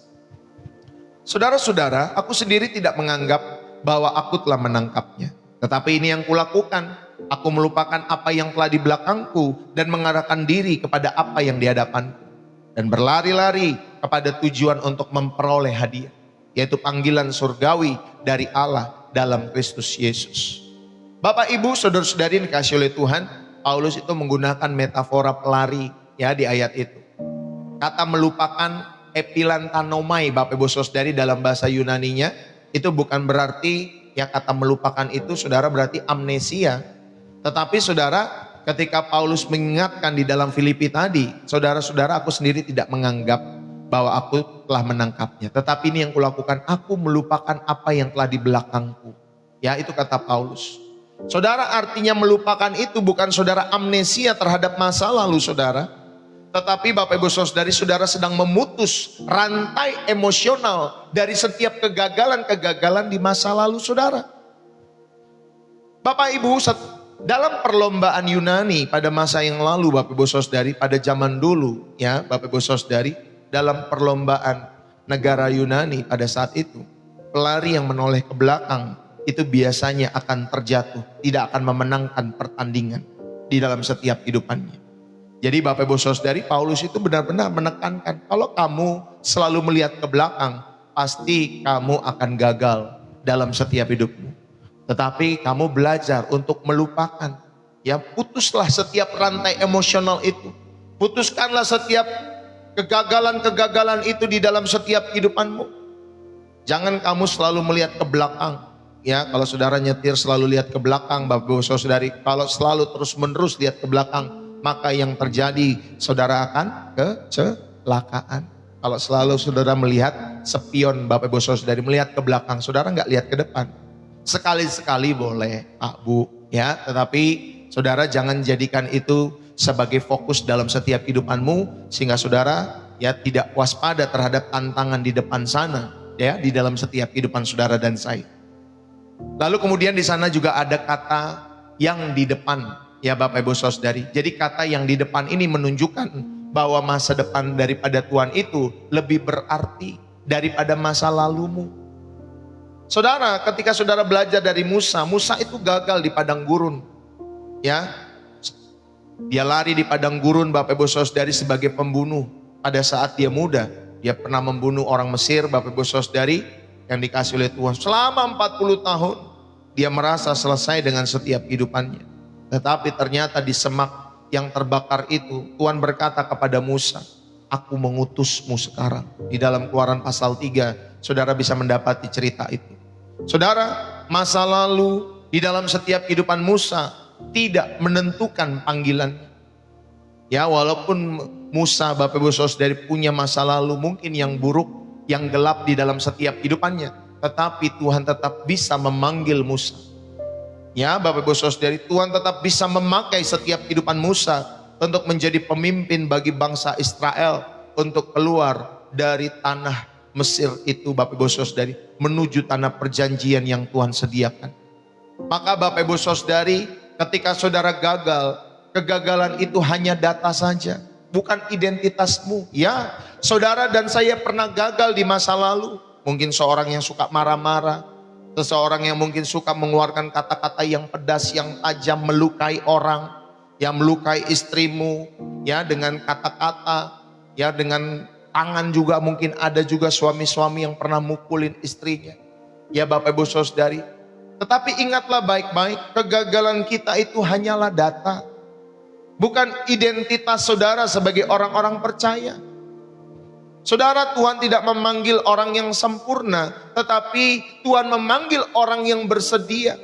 Saudara-saudara, aku sendiri tidak menganggap bahwa aku telah menangkapnya. Tetapi ini yang kulakukan, aku melupakan apa yang telah di belakangku dan mengarahkan diri kepada apa yang di hadapanku. Dan berlari-lari kepada tujuan untuk memperoleh hadiah, yaitu panggilan surgawi dari Allah dalam Kristus Yesus. Bapak Ibu, saudara-saudari yang dikasihi oleh Tuhan, Paulus itu menggunakan metafora pelari ya di ayat itu. Kata melupakan epilantanomai, Bapak Ibu Saudari, dalam bahasa Yunaninya itu bukan berarti ya kata melupakan itu saudara berarti amnesia. Tetapi saudara, ketika Paulus mengingatkan di dalam Filipi tadi, saudara-saudara, aku sendiri tidak menganggap bahwa aku telah menangkapnya. Tetapi ini yang kulakukan, aku melupakan apa yang telah di belakangku. Ya, itu kata Paulus. Saudara, artinya melupakan itu bukan saudara amnesia terhadap masa lalu saudara. Tetapi Bapak Ibu Saudari, saudara sedang memutus rantai emosional dari setiap kegagalan-kegagalan di masa lalu saudara. Bapak Ibu, dalam perlombaan Yunani pada masa yang lalu Bapak Ibu Saudari, pada zaman dulu ya Bapak Ibu Saudari, dalam perlombaan negara Yunani pada saat itu, pelari yang menoleh ke belakang itu biasanya akan terjatuh, tidak akan memenangkan pertandingan di dalam setiap kehidupannya. Jadi Bapak Ibu Saudari, Paulus itu benar-benar menekankan, kalau kamu selalu melihat ke belakang, pasti kamu akan gagal dalam setiap hidupmu. Tetapi kamu belajar untuk melupakan. Ya, putuslah setiap rantai emosional itu. Putuskanlah setiap kegagalan-kegagalan itu di dalam setiap kehidupanmu. Jangan kamu selalu melihat ke belakang. Ya, kalau saudara nyetir selalu lihat ke belakang, Bapak Ibu Saudari, kalau selalu terus-menerus lihat ke belakang, maka yang terjadi saudara akan kecelakaan. Kalau selalu saudara melihat spion, Bapak Ibu Saudari, melihat ke belakang, saudara nggak lihat ke depan. Sekali-sekali boleh Pak Bu ya, tetapi saudara jangan jadikan itu sebagai fokus dalam setiap kehidupanmu, sehingga saudara ya tidak waspada terhadap tantangan di depan sana ya, di dalam setiap kehidupan saudara dan saya. Lalu kemudian di sana juga ada kata yang di depan. Ya Bapak Ibu Saudari, jadi kata yang di depan ini menunjukkan bahwa masa depan daripada Tuhan itu lebih berarti daripada masa lalumu. Saudara, ketika saudara belajar dari Musa, Musa itu gagal di padang gurun. Ya, dia lari di padang gurun Bapak Ibu Saudari sebagai pembunuh. Pada saat dia muda, dia pernah membunuh orang Mesir, Bapak Ibu Saudari, yang dikasih oleh Tuhan. Selama 40 tahun, dia merasa selesai dengan setiap kehidupannya. Tetapi ternyata di semak yang terbakar itu, Tuhan berkata kepada Musa, aku mengutusmu sekarang. Di dalam Keluaran pasal 3, saudara bisa mendapati cerita itu. Saudara, masa lalu di dalam setiap kehidupan Musa tidak menentukan panggilannya. Ya, walaupun Musa, Bapak Ibu Saudari, punya masa lalu mungkin yang buruk, yang gelap di dalam setiap kehidupannya, tetapi Tuhan tetap bisa memanggil Musa. Ya Bapak Ibu Saudari, Tuhan tetap bisa memakai setiap kehidupan Musa untuk menjadi pemimpin bagi bangsa Israel untuk keluar dari tanah Mesir itu Bapak Ibu Saudari, menuju tanah perjanjian yang Tuhan sediakan. Maka Bapak Ibu Saudari, ketika saudara gagal, kegagalan itu hanya data saja, bukan identitasmu. Ya, saudara dan saya pernah gagal di masa lalu. Mungkin seorang yang suka marah-marah, seseorang yang mungkin suka mengeluarkan kata-kata yang pedas, yang tajam, melukai orang, yang melukai istrimu, ya dengan kata-kata, ya dengan tangan juga. Mungkin ada juga suami-suami yang pernah mukulin istrinya. Ya Bapak Ibu Saudari, tetapi ingatlah baik-baik, kegagalan kita itu hanyalah data, bukan identitas saudara sebagai orang-orang percaya. Saudara, Tuhan tidak memanggil orang yang sempurna, tetapi Tuhan memanggil orang yang bersedia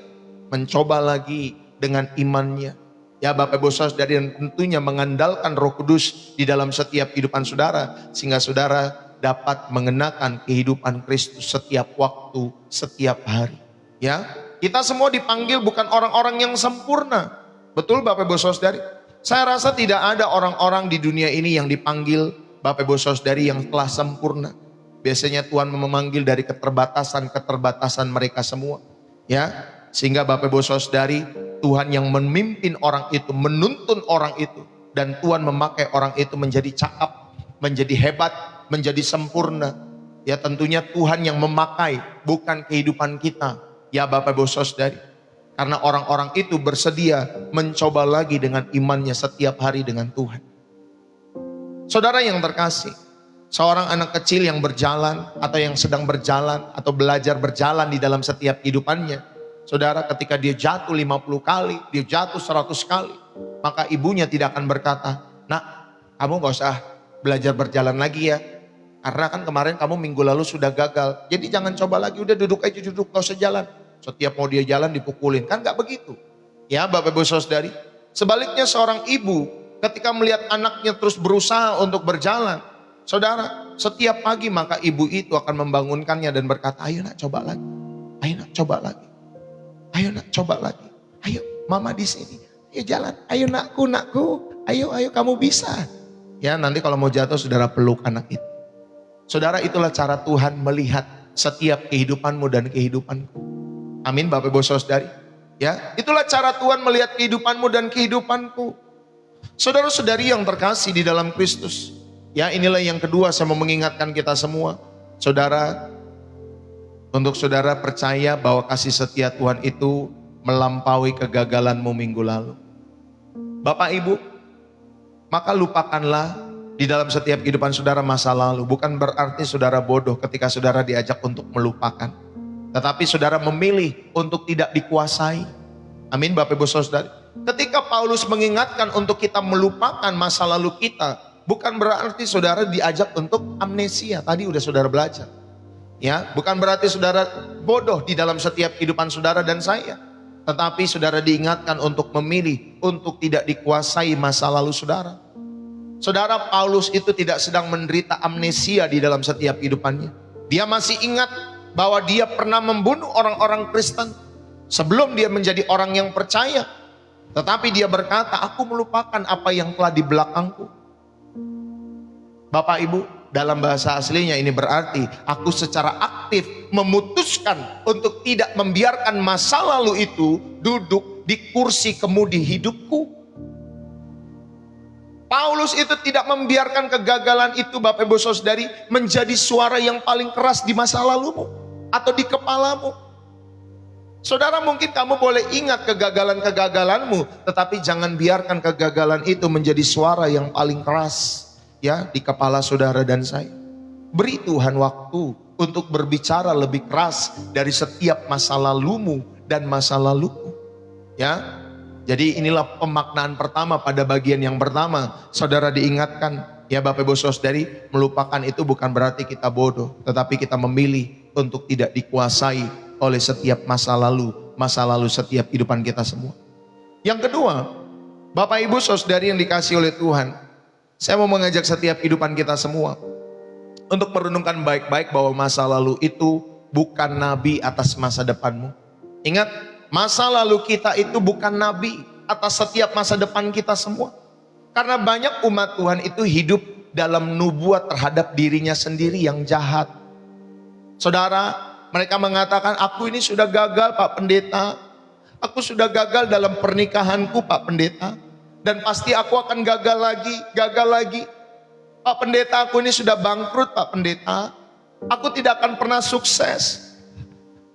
mencoba lagi dengan imannya. Ya Bapak Ibu Saudari, dan tentunya mengandalkan Roh Kudus di dalam setiap kehidupan saudara, sehingga saudara dapat mengenakan kehidupan Kristus setiap waktu, setiap hari. Ya, kita semua dipanggil bukan orang-orang yang sempurna. Betul Bapak Ibu Saudari? Saya rasa tidak ada orang-orang di dunia ini yang dipanggil Bapak Ibu Saudari yang telah sempurna. Biasanya Tuhan memanggil dari keterbatasan mereka semua. Ya, sehingga Bapak Ibu Saudari, Tuhan yang memimpin orang itu, menuntun orang itu, dan Tuhan memakai orang itu menjadi cakap, menjadi hebat, menjadi sempurna. Ya, tentunya Tuhan yang memakai, bukan kehidupan kita. Ya Bapak Ibu Saudari, karena orang-orang itu bersedia mencoba lagi dengan imannya setiap hari dengan Tuhan. Saudara yang terkasih, seorang anak kecil yang berjalan atau yang sedang berjalan atau belajar berjalan di dalam setiap kehidupannya, saudara, ketika dia jatuh 50 kali, dia jatuh 100 kali, maka ibunya tidak akan berkata, "Nak, kamu gak usah belajar berjalan lagi ya, karena kan kemarin kamu minggu lalu sudah gagal, jadi jangan coba lagi, udah duduk aja, duduk, gak usah jalan." Setiap mau dia jalan dipukulin, kan gak begitu. Ya Bapak Ibu Saudari, sebaliknya seorang ibu ketika melihat anaknya terus berusaha untuk berjalan, saudara, setiap pagi maka ibu itu akan membangunkannya dan berkata, "Ayo nak, coba lagi. Ayo nak, coba lagi. Ayo nak, coba lagi. Ayo, mama di sini. Ayo jalan. Ayo nakku, nakku. Ayo, ayo kamu bisa." Ya, nanti kalau mau jatuh saudara peluk anak itu. Saudara, itulah cara Tuhan melihat setiap kehidupanmu dan kehidupanku. Amin Bapak Ibu Saudari. Ya, itulah cara Tuhan melihat kehidupanmu dan kehidupanku. Saudara-saudari yang terkasih di dalam Kristus. Ya, inilah yang kedua saya mau mengingatkan kita semua. Saudara, untuk saudara percaya bahwa kasih setia Tuhan itu melampaui kegagalanmu minggu lalu. Bapak Ibu, maka lupakanlah di dalam setiap kehidupan saudara masa lalu. Bukan berarti saudara bodoh ketika saudara diajak untuk melupakan. Tetapi saudara memilih untuk tidak dikuasai. Amin Bapak Ibu Saudari. Ketika Paulus mengingatkan untuk kita melupakan masa lalu kita, bukan berarti saudara diajak untuk amnesia. Tadi udah saudara belajar. Ya, bukan berarti saudara bodoh di dalam setiap kehidupan saudara dan saya. Tetapi saudara diingatkan untuk memilih untuk tidak dikuasai masa lalu saudara. Saudara, Paulus itu tidak sedang menderita amnesia di dalam setiap kehidupannya. Dia masih ingat bahwa dia pernah membunuh orang-orang Kristen sebelum dia menjadi orang yang percaya. Tetapi dia berkata, "Aku melupakan apa yang telah di belakangku." Bapak Ibu, dalam bahasa aslinya ini berarti aku secara aktif memutuskan untuk tidak membiarkan masa lalu itu duduk di kursi kemudi hidupku. Paulus itu tidak membiarkan kegagalan itu, Bapak Ibu Saudari, menjadi suara yang paling keras di masa lalumu atau di kepalamu. Saudara, mungkin kamu boleh ingat kegagalan-kegagalanmu, tetapi jangan biarkan kegagalan itu menjadi suara yang paling keras ya di kepala saudara dan saya. Beri Tuhan waktu untuk berbicara lebih keras dari setiap masa lalumu dan masa laluku. Ya. Jadi inilah pemaknaan pertama pada bagian yang pertama. Saudara diingatkan, ya Bapak Ibu Saudari, melupakan itu bukan berarti kita bodoh, tetapi kita memilih untuk tidak dikuasai oleh setiap masa lalu setiap kehidupan kita semua. Yang kedua, Bapak Ibu Saudari yang dikasihi oleh Tuhan, saya mau mengajak setiap kehidupan kita semua untuk merenungkan baik-baik bahwa masa lalu itu bukan nabi atas masa depanmu. Ingat, masa lalu kita itu bukan nabi atas setiap masa depan kita semua. Karena banyak umat Tuhan itu hidup dalam nubuat terhadap dirinya sendiri yang jahat. Saudara, mereka mengatakan, "Aku ini sudah gagal Pak Pendeta. Aku sudah gagal dalam pernikahanku Pak Pendeta. Dan pasti aku akan gagal lagi. Pak Pendeta, aku ini sudah bangkrut Pak Pendeta. Aku tidak akan pernah sukses.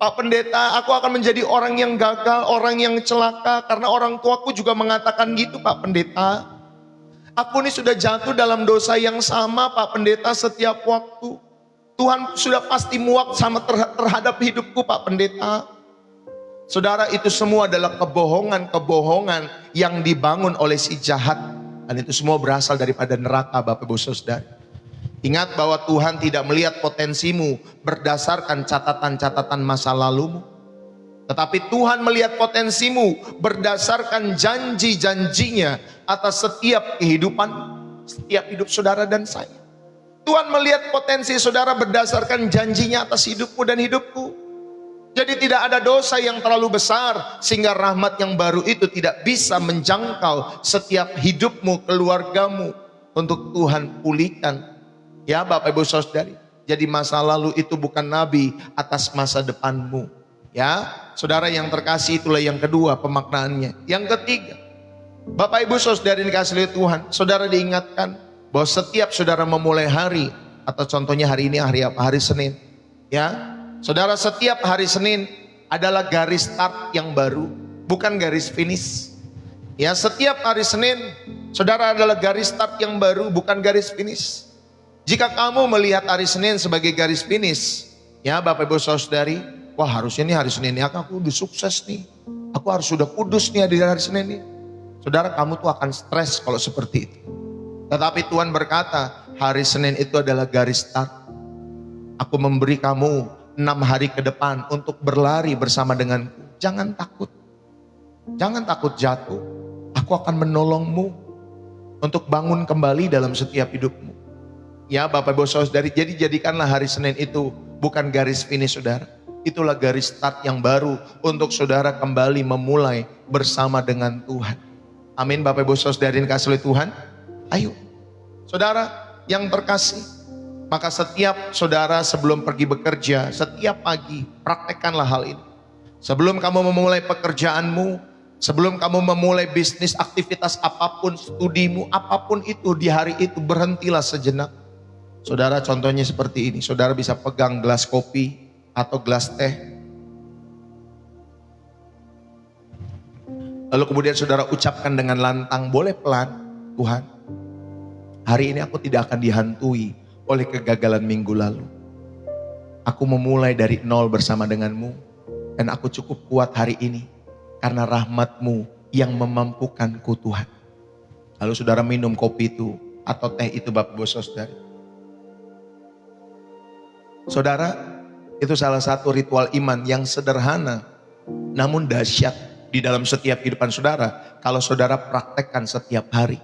Pak Pendeta, aku akan menjadi orang yang gagal, orang yang celaka. Karena orang tuaku juga mengatakan gitu Pak Pendeta. Aku ini sudah jatuh dalam dosa yang sama Pak Pendeta setiap waktu. Tuhan sudah pasti muak sama terhadap hidupku Pak Pendeta." Saudara, itu semua adalah kebohongan-kebohongan yang dibangun oleh si jahat. Dan itu semua berasal daripada neraka Bapak Ibu Saudara. Ingat bahwa Tuhan tidak melihat potensimu berdasarkan catatan-catatan masa lalumu. Tetapi Tuhan melihat potensimu berdasarkan janji-janjinya atas setiap kehidupan, setiap hidup saudara dan saya. Tuhan melihat potensi saudara berdasarkan janjinya atas hidupmu dan hidupku. Jadi tidak ada dosa yang terlalu besar sehingga rahmat yang baru itu tidak bisa menjangkau setiap hidupmu, keluargamu, untuk Tuhan pulihkan. Ya Bapak Ibu Saudari, jadi masa lalu itu bukan nabi atas masa depanmu. Ya, saudara yang terkasih, itulah yang kedua pemaknaannya. Yang ketiga, Bapak Ibu Saudari dikasihi Tuhan, saudara diingatkan bahwa setiap saudara memulai hari, atau contohnya hari ini hari apa? Hari Senin. Ya, saudara, setiap hari Senin adalah garis start yang baru, bukan garis finish. Ya, setiap hari Senin saudara adalah garis start yang baru, bukan garis finish. Jika kamu melihat hari Senin sebagai garis finish, ya Bapak Ibu Saudari, wah harusnya nih hari Senin ini aku udah sukses nih, aku harus sudah kudus nih di hari Senin ini. Saudara, kamu tuh akan stres kalau seperti itu. Tetapi Tuhan berkata, hari Senin itu adalah garis start. Aku memberi kamu 6 hari ke depan untuk berlari bersama denganku. Jangan takut. Jangan takut jatuh. Aku akan menolongmu untuk bangun kembali dalam setiap hidupmu. Ya Bapak Ibu Saudari, jadi jadikanlah hari Senin itu bukan garis finish saudara. Itulah garis start yang baru untuk saudara kembali memulai bersama dengan Tuhan. Amin Bapak Ibu Saudari dikasihi Tuhan. Ayo saudara yang terkasih, maka setiap saudara sebelum pergi bekerja, setiap pagi praktekkanlah hal ini. Sebelum kamu memulai pekerjaanmu, sebelum kamu memulai bisnis, aktivitas apapun, studimu, apapun itu di hari itu, berhentilah sejenak. Saudara, contohnya seperti ini, saudara bisa pegang gelas kopi atau gelas teh. Lalu kemudian saudara ucapkan dengan lantang, boleh pelan, Tuhan, hari ini aku tidak akan dihantui oleh kegagalan minggu lalu. Aku memulai dari nol bersama denganmu, dan aku cukup kuat hari ini karena rahmat-Mu yang memampukanku Tuhan. Lalu saudara minum kopi itu atau teh itu Bapak Ibu Saudari. Saudara, itu salah satu ritual iman yang sederhana namun dahsyat di dalam setiap kehidupan saudara kalau saudara praktekkan setiap hari.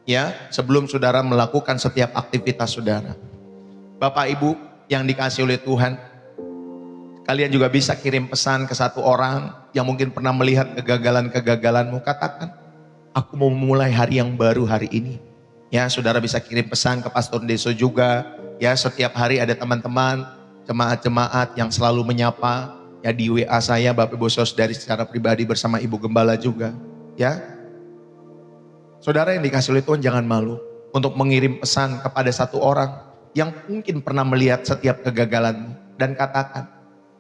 Ya, sebelum saudara melakukan setiap aktivitas saudara. Bapak Ibu yang dikasihi oleh Tuhan, kalian juga bisa kirim pesan ke satu orang yang mungkin pernah melihat kegagalan-kegagalanmu. Katakan, aku mau memulai hari yang baru hari ini. Ya, saudara bisa kirim pesan ke Pastor Deso juga. Ya, setiap hari ada teman-teman, jemaat-jemaat yang selalu menyapa. Ya, di WA saya, Bapak Ibu Saudari secara pribadi bersama Ibu Gembala juga. Ya, saudara yang dikasihi oleh Tuhan, jangan malu untuk mengirim pesan kepada satu orang yang mungkin pernah melihat setiap kegagalanmu. Dan katakan,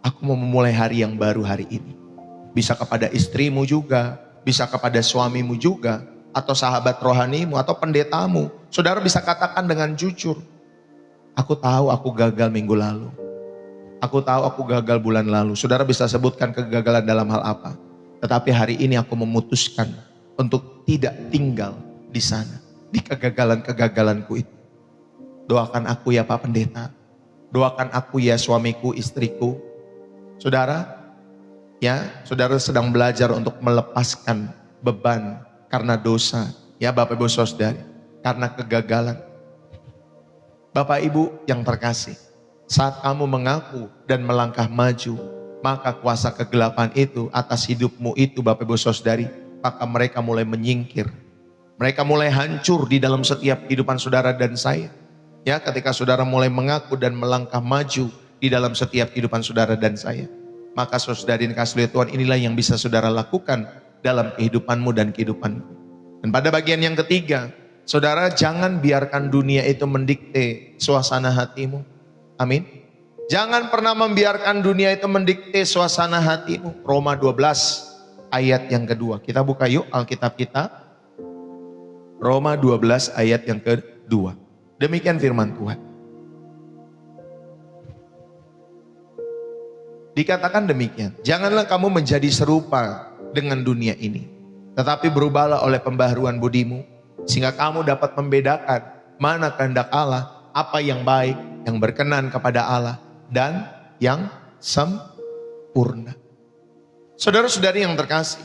aku mau memulai hari yang baru hari ini. Bisa kepada istrimu juga, bisa kepada suamimu juga, atau sahabat rohanimu, atau pendetamu. Saudara bisa katakan dengan jujur, aku tahu aku gagal minggu lalu. Aku tahu aku gagal bulan lalu. Saudara bisa sebutkan kegagalan dalam hal apa. Tetapi hari ini aku memutuskan untuk tidak tinggal di sana, di kegagalan-kegagalanku itu. Doakan aku ya Pak Pendeta. Doakan aku ya suamiku, istriku. Saudara, ya, saudara sedang belajar untuk melepaskan beban karena dosa. Ya Bapak Ibu Saudari, karena kegagalan. Bapak Ibu yang terkasih, saat kamu mengaku dan melangkah maju, maka kuasa kegelapan itu atas hidupmu itu Bapak Ibu Saudari, maka mereka mulai menyingkir. Mereka mulai hancur di dalam setiap kehidupan saudara dan saya. Ya, ketika saudara mulai mengaku dan melangkah maju di dalam setiap kehidupan saudara dan saya, maka saudari dikasihi Tuhan, inilah yang bisa saudara lakukan dalam kehidupanmu dan kehidupanku. Dan pada bagian yang ketiga, saudara jangan biarkan dunia itu mendikte suasana hatimu. Amin. Jangan pernah membiarkan dunia itu mendikte suasana hatimu. Roma 12 ayat yang kedua. Kita buka yuk Alkitab kita. Roma 12 ayat yang kedua. Demikian firman Tuhan. Dikatakan demikian, janganlah kamu menjadi serupa dengan dunia ini, tetapi berubahlah oleh pembaharuan budimu, sehingga kamu dapat membedakan mana kehendak Allah, apa yang baik, yang berkenan kepada Allah, dan yang sempurna. Saudara-saudari yang terkasih,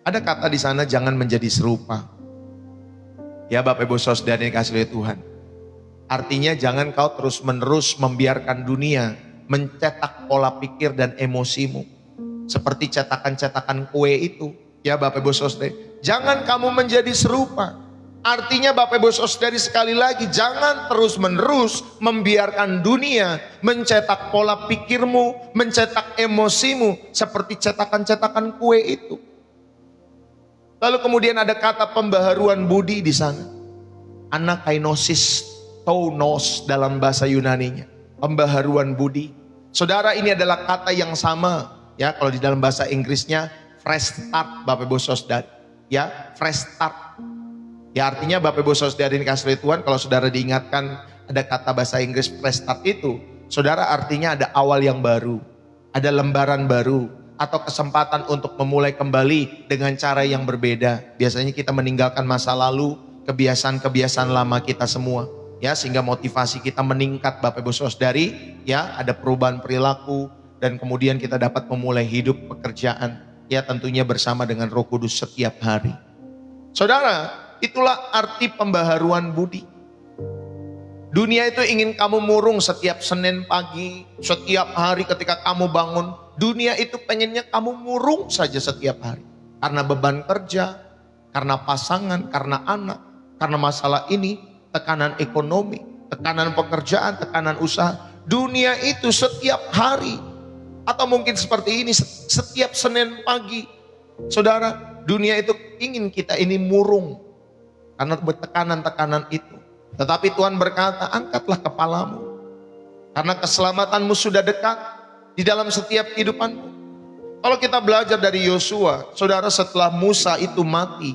ada kata di sana jangan menjadi serupa. Ya Bapak Ibu Saudara yang dikasihi oleh Tuhan, Artinya jangan kau terus-menerus membiarkan dunia mencetak pola pikir dan emosimu. Seperti cetakan-cetakan kue itu. Ya Bapak Ibu Saudara, jangan kamu menjadi serupa. Artinya Bapak Ibu Saudara, sekali lagi, jangan terus-menerus membiarkan dunia mencetak pola pikirmu, mencetak emosimu seperti cetakan-cetakan kue itu. Lalu kemudian ada kata pembaharuan budi di sana. Anakainosis, tounos dalam bahasa Yunaninya. Pembaharuan budi. Saudara, ini adalah kata yang sama. Ya, kalau di dalam bahasa Inggrisnya fresh start, Bapak Ibu Saudara. Ya, fresh start. Ya, artinya Bapak Ibu Saudara ini kasih Tuhan, kalau saudara diingatkan ada kata bahasa Inggris fresh start itu, saudara, artinya ada awal yang baru, ada lembaran baru, atau kesempatan untuk memulai kembali dengan cara yang berbeda. Biasanya kita meninggalkan masa lalu, kebiasaan-kebiasaan lama kita semua, ya, sehingga motivasi kita meningkat Bapak Ibu Saudari, ya, ada perubahan perilaku, dan kemudian kita dapat memulai hidup pekerjaan, ya, tentunya bersama dengan Roh Kudus setiap hari. Saudara, itulah arti pembaharuan budi. Dunia itu ingin kamu murung setiap Senin pagi, setiap hari ketika kamu bangun. Dunia itu pengennya kamu murung saja setiap hari. Karena beban kerja, karena pasangan, karena anak, karena masalah ini, tekanan ekonomi, tekanan pekerjaan, tekanan usaha. Dunia itu setiap hari, atau mungkin seperti ini, setiap Senin pagi. Saudara, dunia itu ingin kita ini murung karena tekanan-tekanan itu. Tetapi Tuhan berkata, angkatlah kepalamu, karena keselamatanmu sudah dekat di dalam setiap kehidupanmu. Kalau kita belajar dari Yosua, saudara, setelah Musa itu mati,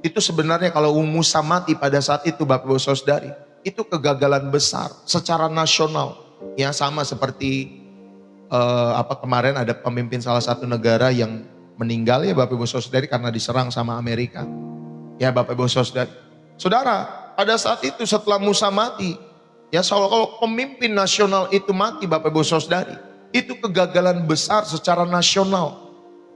itu sebenarnya kalau Musa mati pada saat itu Bapak Ibu Saudari, itu kegagalan besar secara nasional. Ya, sama seperti kemarin ada pemimpin salah satu negara yang meninggal, ya Bapak Ibu Saudari, karena diserang sama Amerika. Ya Bapak Ibu Saudari. Saudara, pada saat itu setelah Musa mati, ya, kalau pemimpin nasional itu mati Bapak Ibu Saudari, itu kegagalan besar secara nasional,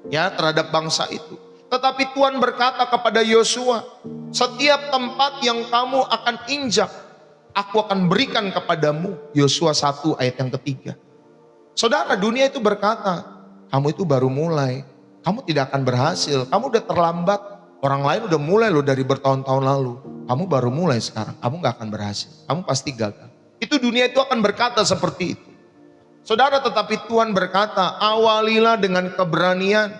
ya, terhadap bangsa itu. Tetapi Tuhan berkata kepada Yosua, setiap tempat yang kamu akan injak, aku akan berikan kepadamu. Yosua 1 ayat yang ketiga. Saudara, dunia itu berkata, kamu itu baru mulai, kamu tidak akan berhasil, kamu udah terlambat. Orang lain udah mulai loh dari bertahun-tahun lalu. Kamu baru mulai sekarang, kamu gak akan berhasil, kamu pasti gagal. Itu dunia itu akan berkata seperti itu. Saudara, tetapi Tuhan berkata, awalilah dengan keberanian,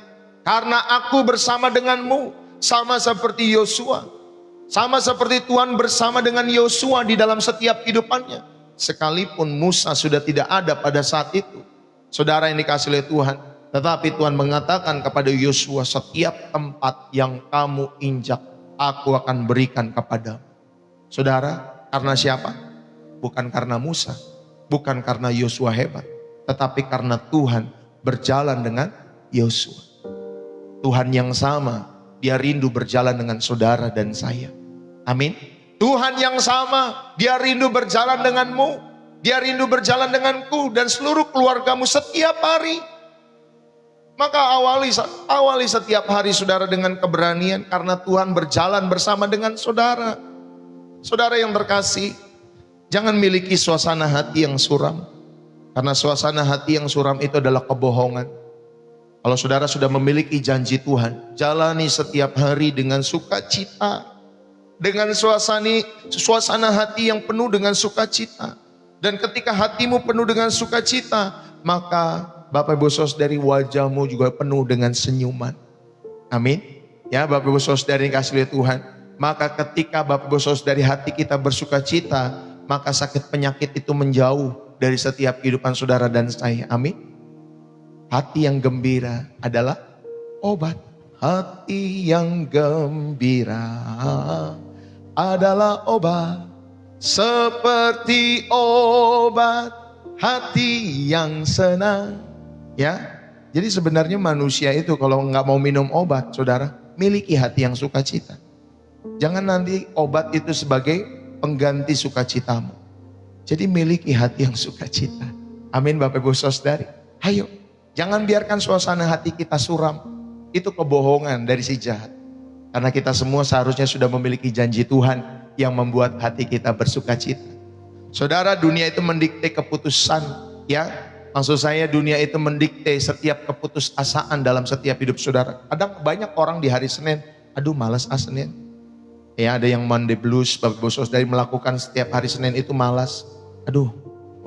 karena aku bersama denganmu. Sama seperti Yosua, sama seperti Tuhan bersama dengan Yosua di dalam setiap kehidupannya. Sekalipun Musa sudah tidak ada pada saat itu, saudara yang dikasih oleh Tuhan, tetapi Tuhan mengatakan kepada Yosua, setiap tempat yang kamu injak, aku akan berikan kepadamu. Saudara, karena siapa? Bukan karena Musa, bukan karena Yosua hebat, tetapi karena Tuhan berjalan dengan Yosua. Tuhan yang sama, dia rindu berjalan dengan saudara dan saya. Amin. Tuhan yang sama, dia rindu berjalan denganmu, dia rindu berjalan denganku dan seluruh keluargamu setiap hari. Maka awali setiap hari saudara dengan keberanian, karena Tuhan berjalan bersama dengan saudara. Saudara yang terkasih, jangan miliki suasana hati yang suram, karena suasana hati yang suram itu adalah kebohongan. Kalau saudara sudah memiliki janji Tuhan, jalani setiap hari dengan sukacita, dengan suasana hati yang penuh dengan sukacita. Dan ketika hatimu penuh dengan sukacita, maka Bapak Ibu Saudari, wajahmu juga penuh dengan senyuman. Amin. Ya Bapak Ibu Saudari kasih oleh Tuhan. Maka ketika Bapak Ibu Saudari hati kita bersukacita, maka sakit penyakit itu menjauh dari setiap kehidupan saudara dan saya. Amin. Hati yang gembira adalah obat. Hati yang gembira adalah obat, seperti obat hati yang senang. Ya, jadi sebenarnya manusia itu kalau nggak mau minum obat, saudara, miliki hati yang sukacita. Jangan nanti obat itu sebagai pengganti sukacitamu. Jadi miliki hati yang sukacita. Amin Bapak Ibu Saudari. Ayo, jangan biarkan suasana hati kita suram. Itu kebohongan dari si jahat. Karena kita semua seharusnya sudah memiliki janji Tuhan yang membuat hati kita bersukacita. Saudara, dunia itu mendikte keputusan, ya. Maksud saya dunia itu mendikte setiap keputusasaan dalam setiap hidup saudara. Kadang banyak orang di hari Senin, aduh malas Senin. Ya, ada yang Monday blues, Bapak Ibu Saudara melakukan setiap hari Senin itu malas. Aduh,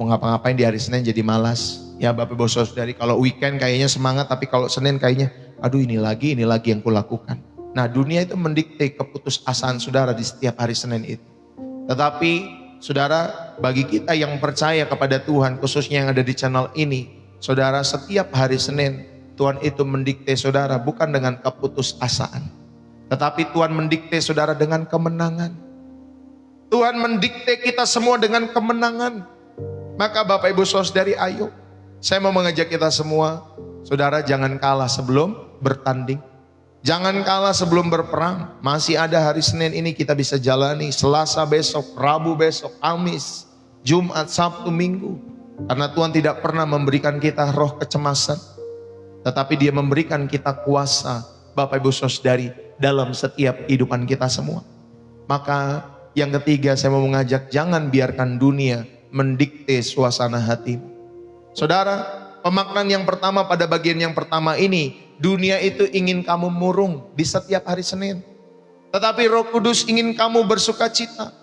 mau ngapa-ngapain di hari Senin jadi malas. Ya Bapak Ibu Saudara, kalau weekend kayaknya semangat, tapi kalau Senin kayaknya, aduh ini lagi yang kulakukan. Nah, dunia itu mendikte keputusasaan saudara di setiap hari Senin itu. Tetapi saudara, bagi kita yang percaya kepada Tuhan, khususnya yang ada di channel ini, saudara, setiap hari Senin Tuhan itu mendikte saudara bukan dengan keputusasaan, tetapi Tuhan mendikte saudara dengan kemenangan. Tuhan mendikte kita semua dengan kemenangan. Maka Bapak Ibu Saudari, ayo, saya mau mengajak kita semua, saudara, jangan kalah sebelum bertanding. Jangan kalah sebelum berperang. Masih ada hari Senin ini kita bisa jalani. Selasa besok, Rabu besok, Kamis, Jumat, Sabtu, Minggu. Karena Tuhan tidak pernah memberikan kita roh kecemasan, tetapi Dia memberikan kita kuasa, Bapak Ibu Saudari, dalam setiap kehidupan kita semua. Maka yang ketiga saya mau mengajak, jangan biarkan dunia mendikte suasana hatimu. Saudara, pemaknaan yang pertama pada bagian yang pertama ini, dunia itu ingin kamu murung di setiap hari Senin, tetapi Roh Kudus ingin kamu bersuka cita.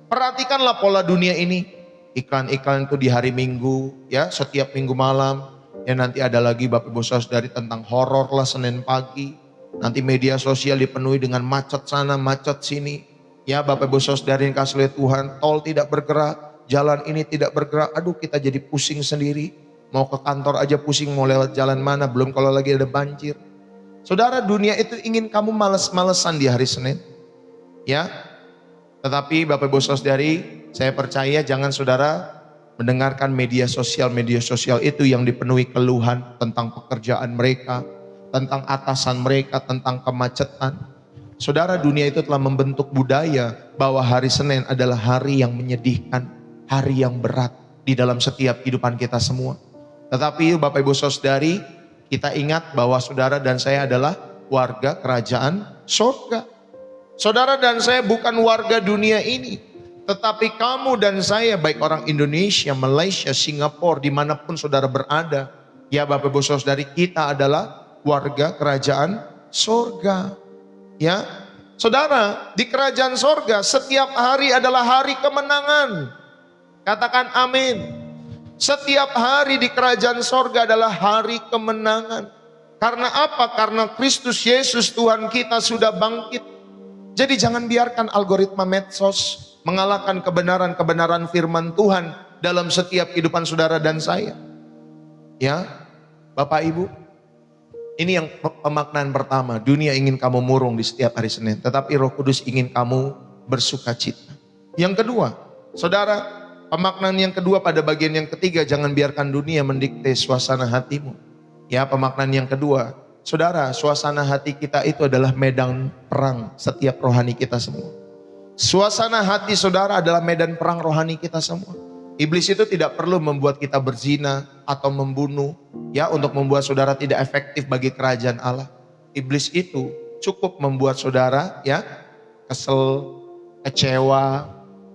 Perhatikanlah pola dunia ini. Iklan-iklan itu di hari Minggu, ya, setiap Minggu malam. Ya, nanti ada lagi Bapak Ibu Saudari tentang horor lah Senin pagi. Nanti media sosial dipenuhi dengan macet sana, macet sini. Ya Bapak Ibu Saudari yang kasih oleh Tuhan, tol tidak bergerak, jalan ini tidak bergerak. Aduh, kita jadi pusing sendiri. Mau ke kantor aja pusing, mau lewat jalan mana, belum kalau lagi ada banjir. Saudara, dunia itu ingin kamu males-malesan di hari Senin. Ya, tetapi Bapak Ibu Saudari, saya percaya jangan saudara mendengarkan media sosial itu yang dipenuhi keluhan tentang pekerjaan mereka, tentang atasan mereka, tentang kemacetan. Saudara, dunia itu telah membentuk budaya bahwa hari Senin adalah hari yang menyedihkan, hari yang berat di dalam setiap kehidupan kita semua. Tetapi Bapak Ibu Saudari, kita ingat bahwa saudara dan saya adalah warga kerajaan surga. Saudara dan saya bukan warga dunia ini, tetapi kamu dan saya, baik orang Indonesia, Malaysia, Singapura, dimanapun saudara berada, ya Bapak Ibu Saudari, kita adalah warga kerajaan surga. Ya, saudara, di kerajaan surga setiap hari adalah hari kemenangan. Katakan amin. Setiap hari di kerajaan surga adalah hari kemenangan. Karena apa? Karena Kristus Yesus Tuhan kita sudah bangkit. Jadi jangan biarkan algoritma medsos mengalahkan kebenaran-kebenaran firman Tuhan dalam setiap kehidupan saudara dan saya. Ya, Bapak Ibu, ini yang pemaknaan pertama. Dunia ingin kamu murung di setiap hari Senin, tetapi Roh Kudus ingin kamu bersuka cita. Yang kedua, saudara, pemaknaan yang kedua pada bagian yang ketiga, jangan biarkan dunia mendikte suasana hatimu. Ya, pemaknaan yang kedua, saudara, suasana hati kita itu adalah medan perang setiap rohani kita semua. Suasana hati saudara adalah medan perang rohani kita semua. Iblis itu tidak perlu membuat kita berzina atau membunuh, ya, untuk membuat saudara tidak efektif bagi kerajaan Allah. Iblis itu cukup membuat saudara, ya, kesel, kecewa,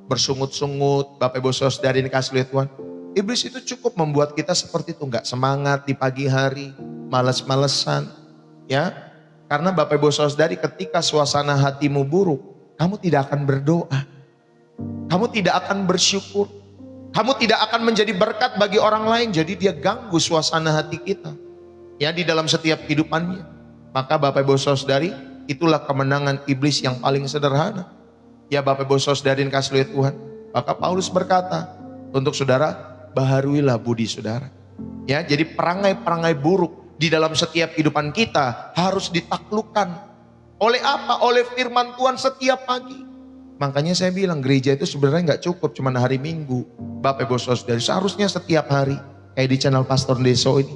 bersungut-sungut. Bapak Ibu Saudari dikasih oleh Tuhan, iblis itu cukup membuat kita seperti itu, nggak semangat di pagi hari, malas-malesan, ya. Karena Bapak Ibu Saudari, ketika suasana hatimu buruk, kamu tidak akan berdoa, kamu tidak akan bersyukur, kamu tidak akan menjadi berkat bagi orang lain. Jadi dia ganggu suasana hati kita, ya, di dalam setiap kehidupannya. Maka Bapak Ibu Saudari, itulah kemenangan iblis yang paling sederhana. Ya Bapak Ibu Saudari yang kasih oleh Tuhan, maka Paulus berkata untuk saudara, baharuilah budi saudara. Ya, jadi perangai-perangai buruk di dalam setiap kehidupan kita harus ditaklukkan. Oleh apa? Oleh firman Tuhan setiap pagi. Makanya saya bilang gereja itu sebenarnya nggak cukup cuma hari Minggu. Bapak Ibu Saudari, seharusnya setiap hari. Kayak di channel Pastor Deso ini.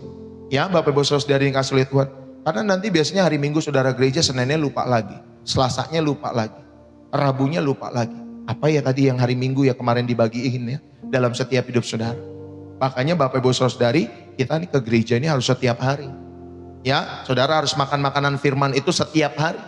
Ya Bapak Ibu Saudari yang kasih oleh Tuhan. Karena nanti biasanya hari Minggu saudara gereja, Seninnya lupa lagi. Selasanya lupa lagi. Rabunya lupa lagi. Apa ya tadi yang hari Minggu ya kemarin dibagiin ya. Dalam setiap hidup saudara. Makanya Bapak Ibu Saudari, kita nih ke gereja ini harus setiap hari. Ya, saudara harus makan makanan firman itu setiap hari.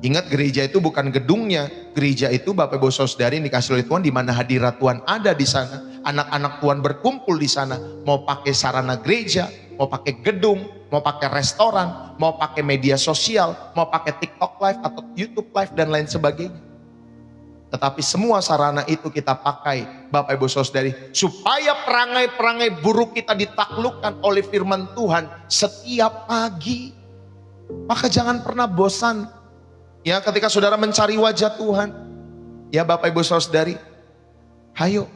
Ingat, gereja itu bukan gedungnya, gereja itu Bapak Ibu Saudari dikasih oleh Tuhan, di mana hadirat Tuhan ada di sana. Anak-anak Tuhan berkumpul di sana. Mau pakai sarana gereja, mau pakai gedung, mau pakai restoran, mau pakai media sosial, mau pakai TikTok live atau YouTube live dan lain sebagainya. Tetapi semua sarana itu kita pakai Bapak Ibu Saudari, supaya perangai-perangai buruk kita ditaklukkan oleh firman Tuhan setiap pagi. Maka jangan pernah bosan ya ketika saudara mencari wajah Tuhan. Ya Bapak Ibu Saudari, ayo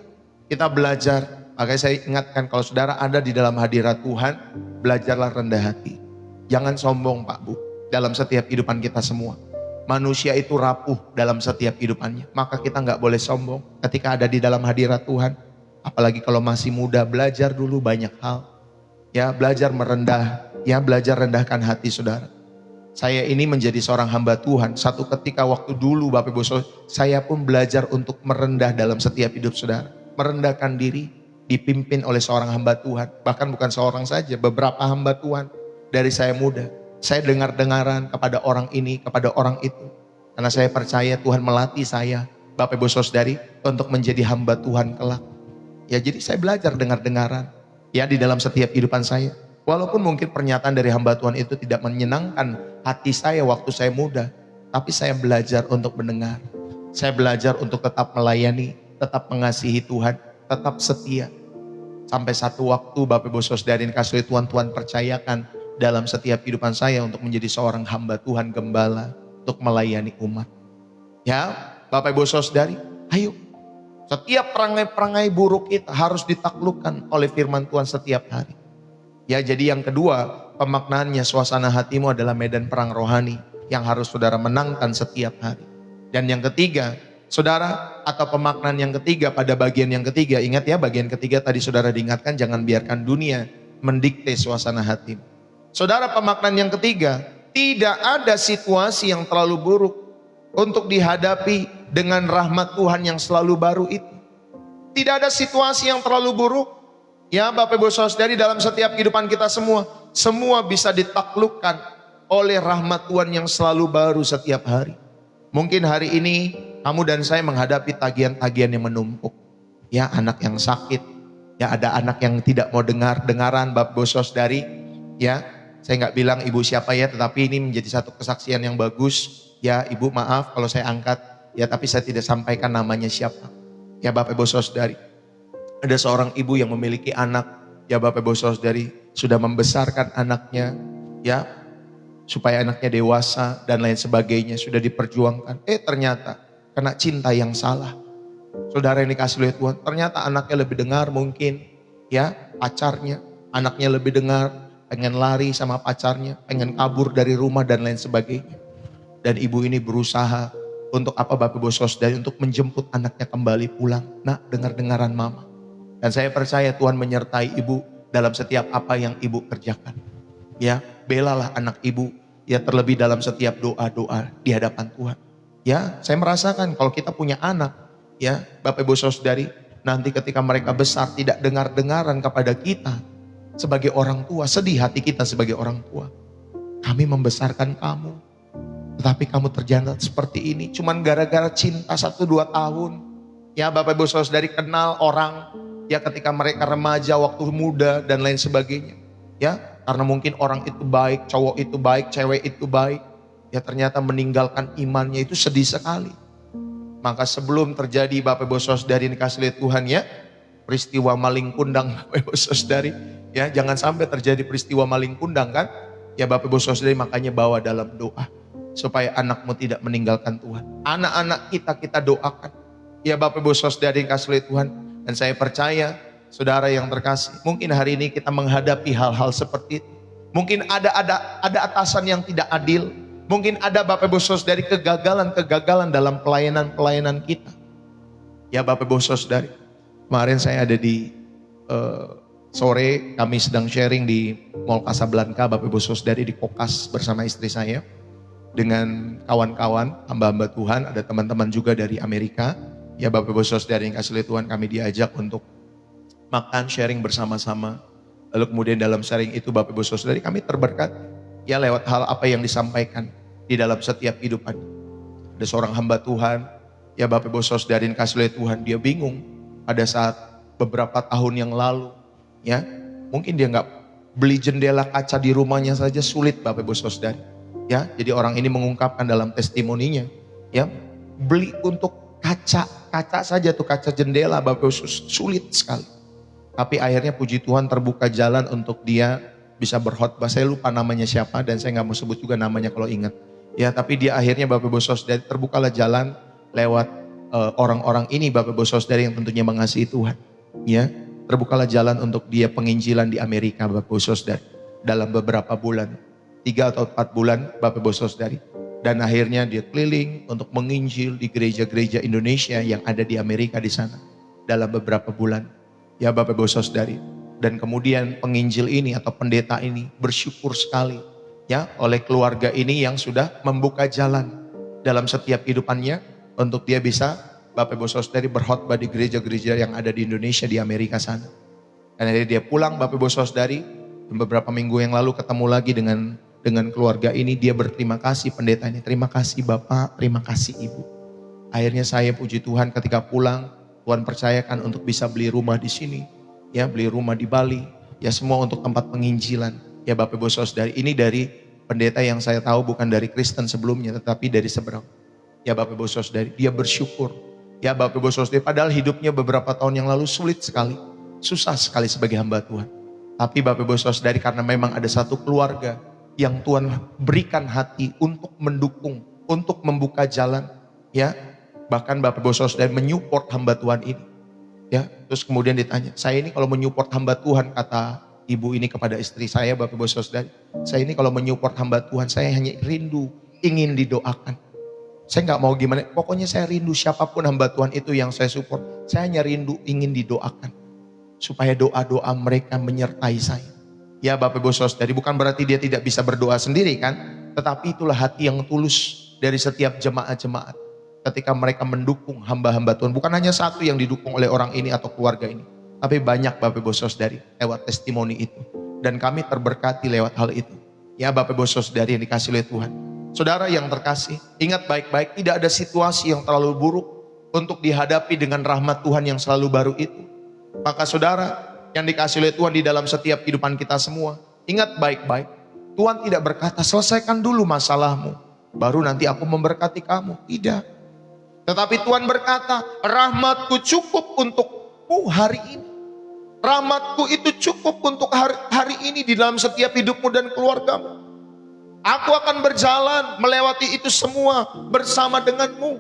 kita belajar. Makanya saya ingatkan, kalau saudara ada di dalam hadirat Tuhan, belajarlah rendah hati. Jangan sombong Pak Bu, dalam setiap kehidupan kita semua. Manusia itu rapuh dalam setiap kehidupannya. Maka kita nggak boleh sombong ketika ada di dalam hadirat Tuhan. Apalagi kalau masih muda, belajar dulu banyak hal. Ya belajar merendah, ya belajar rendahkan hati saudara. Saya ini menjadi seorang hamba Tuhan. Satu ketika waktu dulu Bapak Ibu Saudara, saya pun belajar untuk merendah dalam setiap hidup saudara. Merendahkan diri, dipimpin oleh seorang hamba Tuhan. Bahkan bukan seorang saja, beberapa hamba Tuhan dari saya muda. Saya dengar-dengaran kepada orang ini, kepada orang itu. Karena saya percaya Tuhan melatih saya, Bapak Ibu Saudari, untuk menjadi hamba Tuhan kelak. Ya jadi saya belajar dengar-dengaran ya di dalam setiap kehidupan saya. Walaupun mungkin pernyataan dari hamba Tuhan itu tidak menyenangkan hati saya waktu saya muda, tapi saya belajar untuk mendengar. Saya belajar untuk tetap melayani, tetap mengasihi Tuhan, tetap setia. Sampai satu waktu Bapak Ibu Saudari kasih Tuhan percayakan dalam setiap kehidupan saya untuk menjadi seorang hamba Tuhan gembala, untuk melayani umat. Ya Bapak Ibu Saudari, ayo. Setiap perangai-perangai buruk kita harus ditaklukkan oleh firman Tuhan setiap hari. Ya jadi yang kedua, pemaknaannya suasana hatimu adalah medan perang rohani yang harus saudara menangkan setiap hari. Dan yang ketiga, saudara, atau pemaknaan yang ketiga pada bagian yang ketiga, ingat ya bagian ketiga tadi saudara diingatkan, jangan biarkan dunia mendikte suasana hatimu. Saudara, pemaknaan yang ketiga, tidak ada situasi yang terlalu buruk untuk dihadapi dengan rahmat Tuhan yang selalu baru itu. Tidak ada situasi yang terlalu buruk. Ya Bapak Ibu Saudari, dalam setiap kehidupan kita semua bisa ditaklukkan oleh rahmat Tuhan yang selalu baru setiap hari. Mungkin hari ini kamu dan saya menghadapi tagihan-tagihan yang menumpuk. Ya anak yang sakit, ya ada anak yang tidak mau dengaran Bapak Ibu Saudari. Ya saya nggak bilang ibu siapa ya, tetapi ini menjadi satu kesaksian yang bagus. Ya ibu maaf kalau saya angkat, ya tapi saya tidak sampaikan namanya siapa. Ya Bapak Ibu Saudari, ada seorang ibu yang memiliki anak, ya Bapak Ibu Saudari, sudah membesarkan anaknya, ya supaya anaknya dewasa dan lain sebagainya, sudah diperjuangkan. Ternyata kena cinta yang salah. Saudara yang dikasih oleh Tuhan, ternyata anaknya lebih dengar mungkin, ya pacarnya, anaknya lebih dengar, pengen lari sama pacarnya, pengen kabur dari rumah dan lain sebagainya. Dan ibu ini berusaha untuk apa Bapak Ibu Saudari, untuk menjemput anaknya kembali pulang. Nah, dengar-dengaran mama. Dan saya percaya Tuhan menyertai ibu dalam setiap apa yang ibu kerjakan. Ya, belalah anak ibu, ya terlebih dalam setiap doa-doa di hadapan Tuhan. Ya, saya merasakan kalau kita punya anak, ya Bapak Ibu Saudari, nanti ketika mereka besar tidak dengar-dengaran kepada kita sebagai orang tua, sedih hati kita sebagai orang tua. Kami membesarkan kamu, tetapi kamu terjadi seperti ini, cuman gara-gara cinta 1-2 tahun. Ya Bapak Ibu Saudari, kenal orang, ya ketika mereka remaja, waktu muda dan lain sebagainya. Ya, karena mungkin orang itu baik, cowok itu baik, cewek itu baik. Ya ternyata meninggalkan imannya itu sedih sekali. Maka sebelum terjadi Bapak Ibu Saudari dikasih oleh Tuhan ya, peristiwa maling kundang Bapak Ibu Saudari. Ya jangan sampai terjadi peristiwa maling kundang kan. Ya Bapak Ibu Saudari, makanya bawa dalam doa. Supaya anakmu tidak meninggalkan Tuhan. Anak-anak kita doakan. Ya Bapak Ibu Saudari dikasih oleh Tuhan. Dan saya percaya saudara yang terkasih, mungkin hari ini kita menghadapi hal-hal seperti itu. Mungkin ada atasan yang tidak adil. Mungkin ada Bapak Ibu Saudari kegagalan dalam pelayanan kita. Ya Bapak Ibu Saudari, kemarin saya ada di sore kami sedang sharing di Mall Casablanca Bapak Ibu Saudari, di Kokas bersama istri saya. Dengan kawan-kawan, hamba-hamba Tuhan, ada teman-teman juga dari Amerika. Ya Bapak Ibu Saudari yang kasih oleh Tuhan, kami diajak untuk makan, sharing bersama-sama. Lalu kemudian dalam sharing itu Bapak Ibu Saudari, kami terberkat ya lewat hal apa yang disampaikan di dalam setiap kehidupan. Ada seorang hamba Tuhan Ya Bapak Ibu Saudara yang kasih oleh Tuhan, dia bingung pada saat beberapa tahun yang lalu, ya mungkin dia nggak beli jendela kaca di rumahnya saja sulit Bapak Ibu Saudara. Ya, jadi orang ini mengungkapkan dalam testimoninya, ya beli untuk kaca saja tuh kaca jendela Bapak Ibu sulit sekali. Tapi akhirnya puji Tuhan terbuka jalan untuk dia bisa berkhotbah. Saya lupa namanya siapa dan saya nggak mau sebut juga namanya kalau ingat. Ya, tapi dia akhirnya Bapak Ibu Saudara terbukalah jalan lewat orang-orang ini Bapak Ibu Saudara yang tentunya mengasihi Tuhan. Ya, terbukalah jalan untuk dia penginjilan di Amerika Bapak Ibu Saudara dalam beberapa bulan, 3 atau 4 bulan Bapak Ibu Saudara. Dan akhirnya dia keliling untuk menginjil di gereja-gereja Indonesia yang ada di Amerika di sana dalam beberapa bulan. Ya Bapak Ibu Saudara. Dan kemudian penginjil ini atau pendeta ini bersyukur sekali ya oleh keluarga ini yang sudah membuka jalan dalam setiap kehidupannya untuk dia bisa Bapak Ibu Saudara berkhotbah di gereja-gereja yang ada di Indonesia di Amerika sana. Dan akhirnya dia pulang Bapak Ibu Saudara, beberapa minggu yang lalu ketemu lagi dengan keluarga ini, dia berterima kasih pendeta ini, terima kasih Bapak, terima kasih Ibu. Akhirnya saya puji Tuhan ketika pulang, Tuhan percayakan untuk bisa beli rumah di sini, ya beli rumah di Bali, ya semua untuk tempat penginjilan. Ya Bapak Ibu Saudara, ini dari pendeta yang saya tahu bukan dari Kristen sebelumnya, tetapi dari seberang. Ya Bapak Ibu Saudara, dia bersyukur. Ya Bapak Ibu Saudara, padahal hidupnya beberapa tahun yang lalu sulit sekali, susah sekali sebagai hamba Tuhan. Tapi Bapak Ibu Saudara, karena memang ada satu keluarga yang Tuhan berikan hati untuk mendukung, untuk membuka jalan, ya. Bahkan Bapak Ibu Saudara menyupport hamba Tuhan ini. Ya, terus kemudian ditanya, saya ini kalau menyupport hamba Tuhan, kata ibu ini kepada istri saya, Bapak Ibu Saudara, saya ini kalau menyupport hamba Tuhan, saya hanya rindu, ingin didoakan. Saya nggak mau gimana, pokoknya saya rindu siapapun hamba Tuhan itu yang saya support, saya hanya rindu ingin didoakan. Supaya doa-doa mereka menyertai saya. Ya Bapak Ibu Saudara, bukan berarti dia tidak bisa berdoa sendiri kan, tetapi itulah hati yang tulus dari setiap jemaat-jemaat. Ketika mereka mendukung hamba-hamba Tuhan, bukan hanya satu yang didukung oleh orang ini atau keluarga ini, tapi banyak Bapak Ibu Saudara lewat testimoni itu. Dan kami terberkati lewat hal itu. Ya Bapak Ibu Saudara yang dikasih oleh Tuhan. Saudara yang terkasih, ingat baik-baik, tidak ada situasi yang terlalu buruk untuk dihadapi dengan rahmat Tuhan yang selalu baru itu. Maka saudara yang dikasih oleh Tuhan di dalam setiap kehidupan kita semua, ingat baik-baik, Tuhan tidak berkata selesaikan dulu masalahmu, baru nanti aku memberkati kamu. Tidak. Tetapi Tuhan berkata, rahmatku cukup untukmu hari ini. Rahmatku itu cukup untuk hari ini di dalam setiap hidupmu dan keluargamu. Aku akan berjalan melewati itu semua bersama denganmu.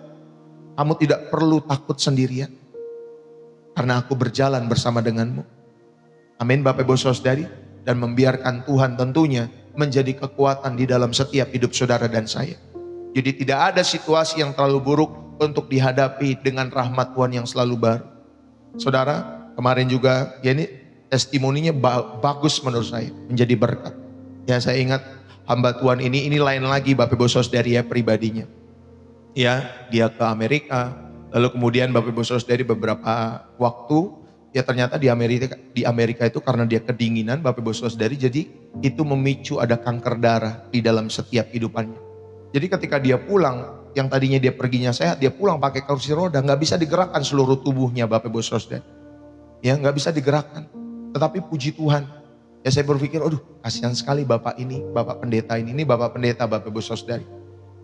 Kamu tidak perlu takut sendirian, karena aku berjalan bersama denganmu. Amin Bapak Ibu Saudari. Dan membiarkan Tuhan tentunya menjadi kekuatan di dalam setiap hidup saudara dan saya. Jadi tidak ada situasi yang terlalu buruk untuk dihadapi dengan rahmat Tuhan yang selalu baru. Saudara, kemarin juga ya ini testimoninya bagus menurut saya, menjadi berkat. Ya saya ingat hamba Tuhan ini lain lagi Bapak Ibu Saudari ya pribadinya. Ya, dia ke Amerika, lalu kemudian Bapak Ibu Saudari beberapa waktu, ya ternyata di Amerika itu karena dia kedinginan Bapak Ibu Saudari, jadi itu memicu ada kanker darah di dalam setiap kehidupannya. Jadi ketika dia pulang, yang tadinya dia perginya sehat, dia pulang pakai kursi roda, nggak bisa digerakkan seluruh tubuhnya Bapak Ibu Saudari. Ya nggak bisa digerakkan, tetapi puji Tuhan. Ya saya berpikir, aduh kasihan sekali Bapak ini, Bapak pendeta ini Bapak pendeta Bapak Ibu Saudari.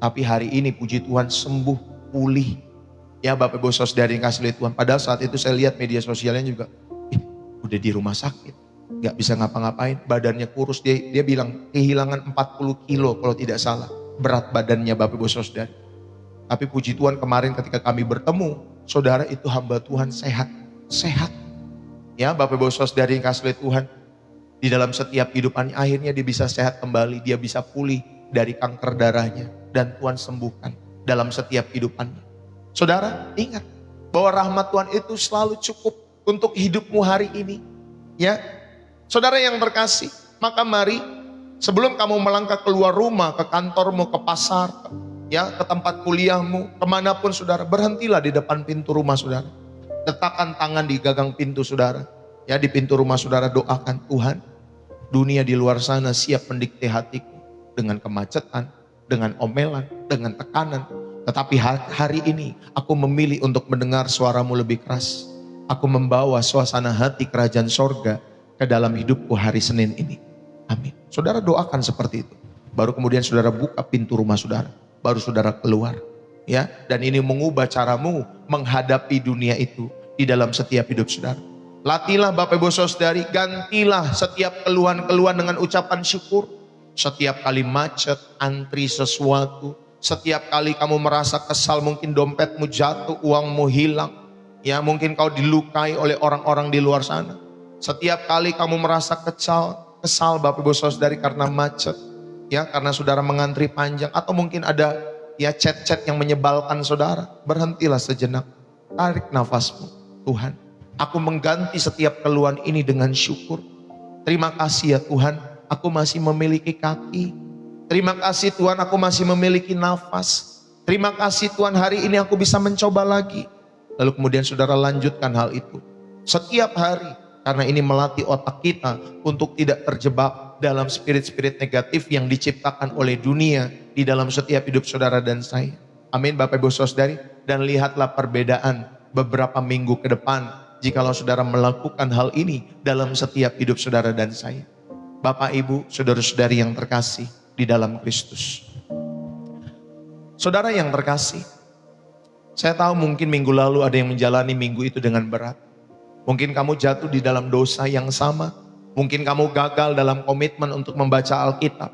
Tapi hari ini puji Tuhan sembuh, pulih. Ya Bapak Ibu Saudari yang kasih lihat Tuhan. Padahal saat itu saya lihat media sosialnya juga, udah di rumah sakit, nggak bisa ngapa-ngapain, badannya kurus. Dia bilang kehilangan 40 kilo kalau tidak salah, berat badannya Bapak Ibu Saudari. Tapi puji Tuhan kemarin ketika kami bertemu, saudara itu hamba Tuhan sehat. Ya Bapak Ibu Saudari yang kasih lihat Tuhan. Di dalam setiap kehidupannya akhirnya dia bisa sehat kembali, dia bisa pulih dari kanker darahnya. Dan Tuhan sembuhkan dalam setiap kehidupannya. Saudara ingat bahwa rahmat Tuhan itu selalu cukup untuk hidupmu hari ini. Ya, saudara yang terkasih, maka mari sebelum kamu melangkah keluar rumah, ke kantormu, ke pasar, ya, ke tempat kuliahmu, kemanapun saudara, berhentilah di depan pintu rumah saudara. Letakkan tangan di gagang pintu saudara. Ya, di pintu rumah saudara doakan, Tuhan, dunia di luar sana siap mendikte hatiku dengan kemacetan, dengan omelan, dengan tekanan. Tetapi hari ini aku memilih untuk mendengar suaramu lebih keras. Aku membawa suasana hati kerajaan sorga ke dalam hidupku hari Senin ini. Amin. Saudara doakan seperti itu. Baru kemudian saudara buka pintu rumah saudara. Baru saudara keluar. Ya, dan ini mengubah caramu menghadapi dunia itu di dalam setiap hidup saudara. Latihlah Bapak Ibu Saudari, gantilah setiap keluhan-keluhan dengan ucapan syukur. Setiap kali macet, antri sesuatu, setiap kali kamu merasa kesal, mungkin dompetmu jatuh, uangmu hilang. Ya, mungkin kau dilukai oleh orang-orang di luar sana. Setiap kali kamu merasa kesal Bapak Ibu Saudari karena macet. Ya, karena saudara mengantri panjang. Atau mungkin ada ya chat-chat yang menyebalkan saudara. Berhentilah sejenak. Tarik nafasmu. Tuhan, aku mengganti setiap keluhan ini dengan syukur. Terima kasih ya Tuhan, aku masih memiliki kaki. Terima kasih Tuhan, aku masih memiliki nafas. Terima kasih Tuhan, hari ini aku bisa mencoba lagi. Lalu kemudian saudara lanjutkan hal itu. Setiap hari, karena ini melatih otak kita untuk tidak terjebak dalam spirit-spirit negatif yang diciptakan oleh dunia di dalam setiap hidup saudara dan saya. Amin Bapak Ibu Saudari. Dan lihatlah perbedaan beberapa minggu ke depan jikalau saudara melakukan hal ini dalam setiap hidup saudara dan saya. Bapak Ibu, saudara-saudari yang terkasih di dalam Kristus. Saudara yang terkasih, saya tahu mungkin minggu lalu ada yang menjalani minggu itu dengan berat. Mungkin kamu jatuh di dalam dosa yang sama. Mungkin kamu gagal dalam komitmen untuk membaca Alkitab.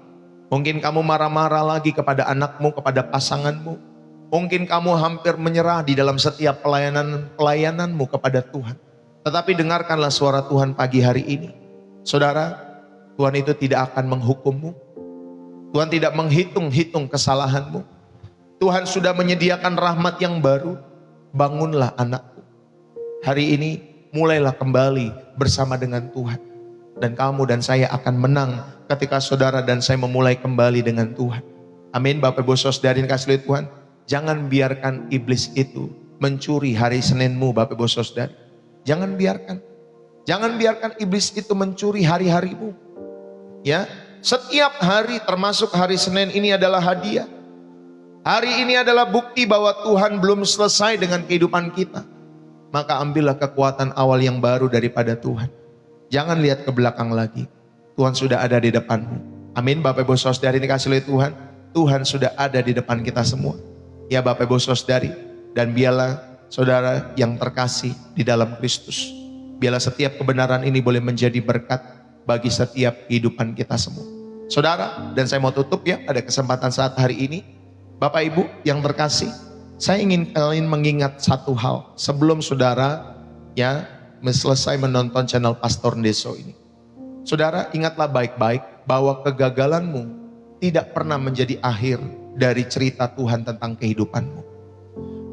Mungkin kamu marah-marah lagi kepada anakmu, kepada pasanganmu. Mungkin kamu hampir menyerah di dalam setiap pelayananmu kepada Tuhan. Tetapi dengarkanlah suara Tuhan pagi hari ini. Saudara, Tuhan itu tidak akan menghukummu. Tuhan tidak menghitung-hitung kesalahanmu. Tuhan sudah menyediakan rahmat yang baru. Bangunlah anakku. Hari ini mulailah kembali bersama dengan Tuhan. Dan kamu dan saya akan menang ketika saudara dan saya memulai kembali dengan Tuhan. Amin Bapak Ibu Saudari yang kasih Tuhan. Jangan biarkan iblis itu mencuri hari Seninmu Bapak Ibu Saudari. Jangan biarkan. Jangan biarkan iblis itu mencuri hari-harimu. Ya, setiap hari termasuk hari Senin ini adalah hadiah. Hari ini adalah bukti bahwa Tuhan belum selesai dengan kehidupan kita. Maka ambillah kekuatan awal yang baru daripada Tuhan. Jangan lihat ke belakang lagi. Tuhan sudah ada di depanmu. Amin Bapak Ibu Saudari dikasih oleh Tuhan. Tuhan sudah ada di depan kita semua. Ya Bapak Ibu Saudari. Dan biarlah saudara yang terkasih di dalam Kristus. Biarlah setiap kebenaran ini boleh menjadi berkat bagi setiap kehidupan kita semua. Saudara, dan saya mau tutup ya pada kesempatan saat hari ini. Bapak Ibu yang terkasih. Saya ingin kalian mengingat satu hal. Sebelum saudara ya selesai menonton channel Pastor Ndeso ini. Saudara, ingatlah baik-baik bahwa kegagalanmu tidak pernah menjadi akhir dari cerita Tuhan tentang kehidupanmu.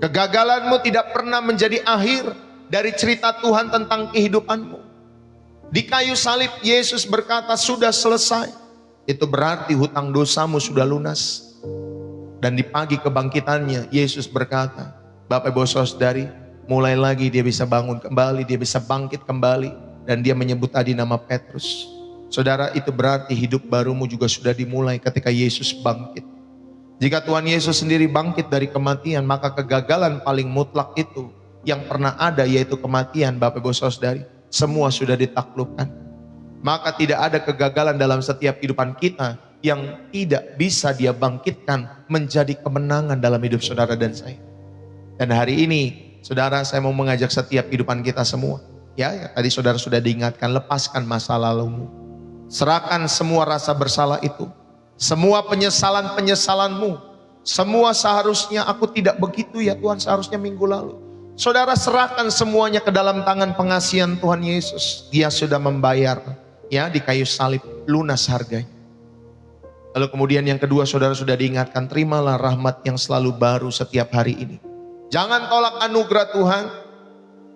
Kegagalanmu tidak pernah menjadi akhir dari cerita Tuhan tentang kehidupanmu. Di kayu salib Yesus berkata sudah selesai. Itu berarti hutang dosamu sudah lunas. Dan di pagi kebangkitannya Yesus berkata, Bapak Ibu Saudari, mulai lagi dia bisa bangun kembali, dia bisa bangkit kembali. Dan dia menyebut tadi nama Petrus. Saudara, itu berarti hidup barumu juga sudah dimulai ketika Yesus bangkit. Jika Tuhan Yesus sendiri bangkit dari kematian, maka kegagalan paling mutlak itu yang pernah ada yaitu kematian Bapak Ibu Saudari, semua sudah ditaklukkan. Maka tidak ada kegagalan dalam setiap kehidupan kita yang tidak bisa dia bangkitkan menjadi kemenangan dalam hidup saudara dan saya. Dan hari ini saudara, saya mau mengajak setiap kehidupan kita semua. Ya, tadi saudara sudah diingatkan, lepaskan masa lalumu. Serahkan semua rasa bersalah itu. Semua penyesalan-penyesalanmu. Semua seharusnya aku tidak begitu ya Tuhan, seharusnya minggu lalu. Saudara serahkan semuanya ke dalam tangan pengasihan Tuhan Yesus. Dia sudah membayar ya di kayu salib, lunas harganya. Lalu kemudian yang kedua, saudara sudah diingatkan, terimalah rahmat yang selalu baru setiap hari ini. Jangan tolak anugerah Tuhan.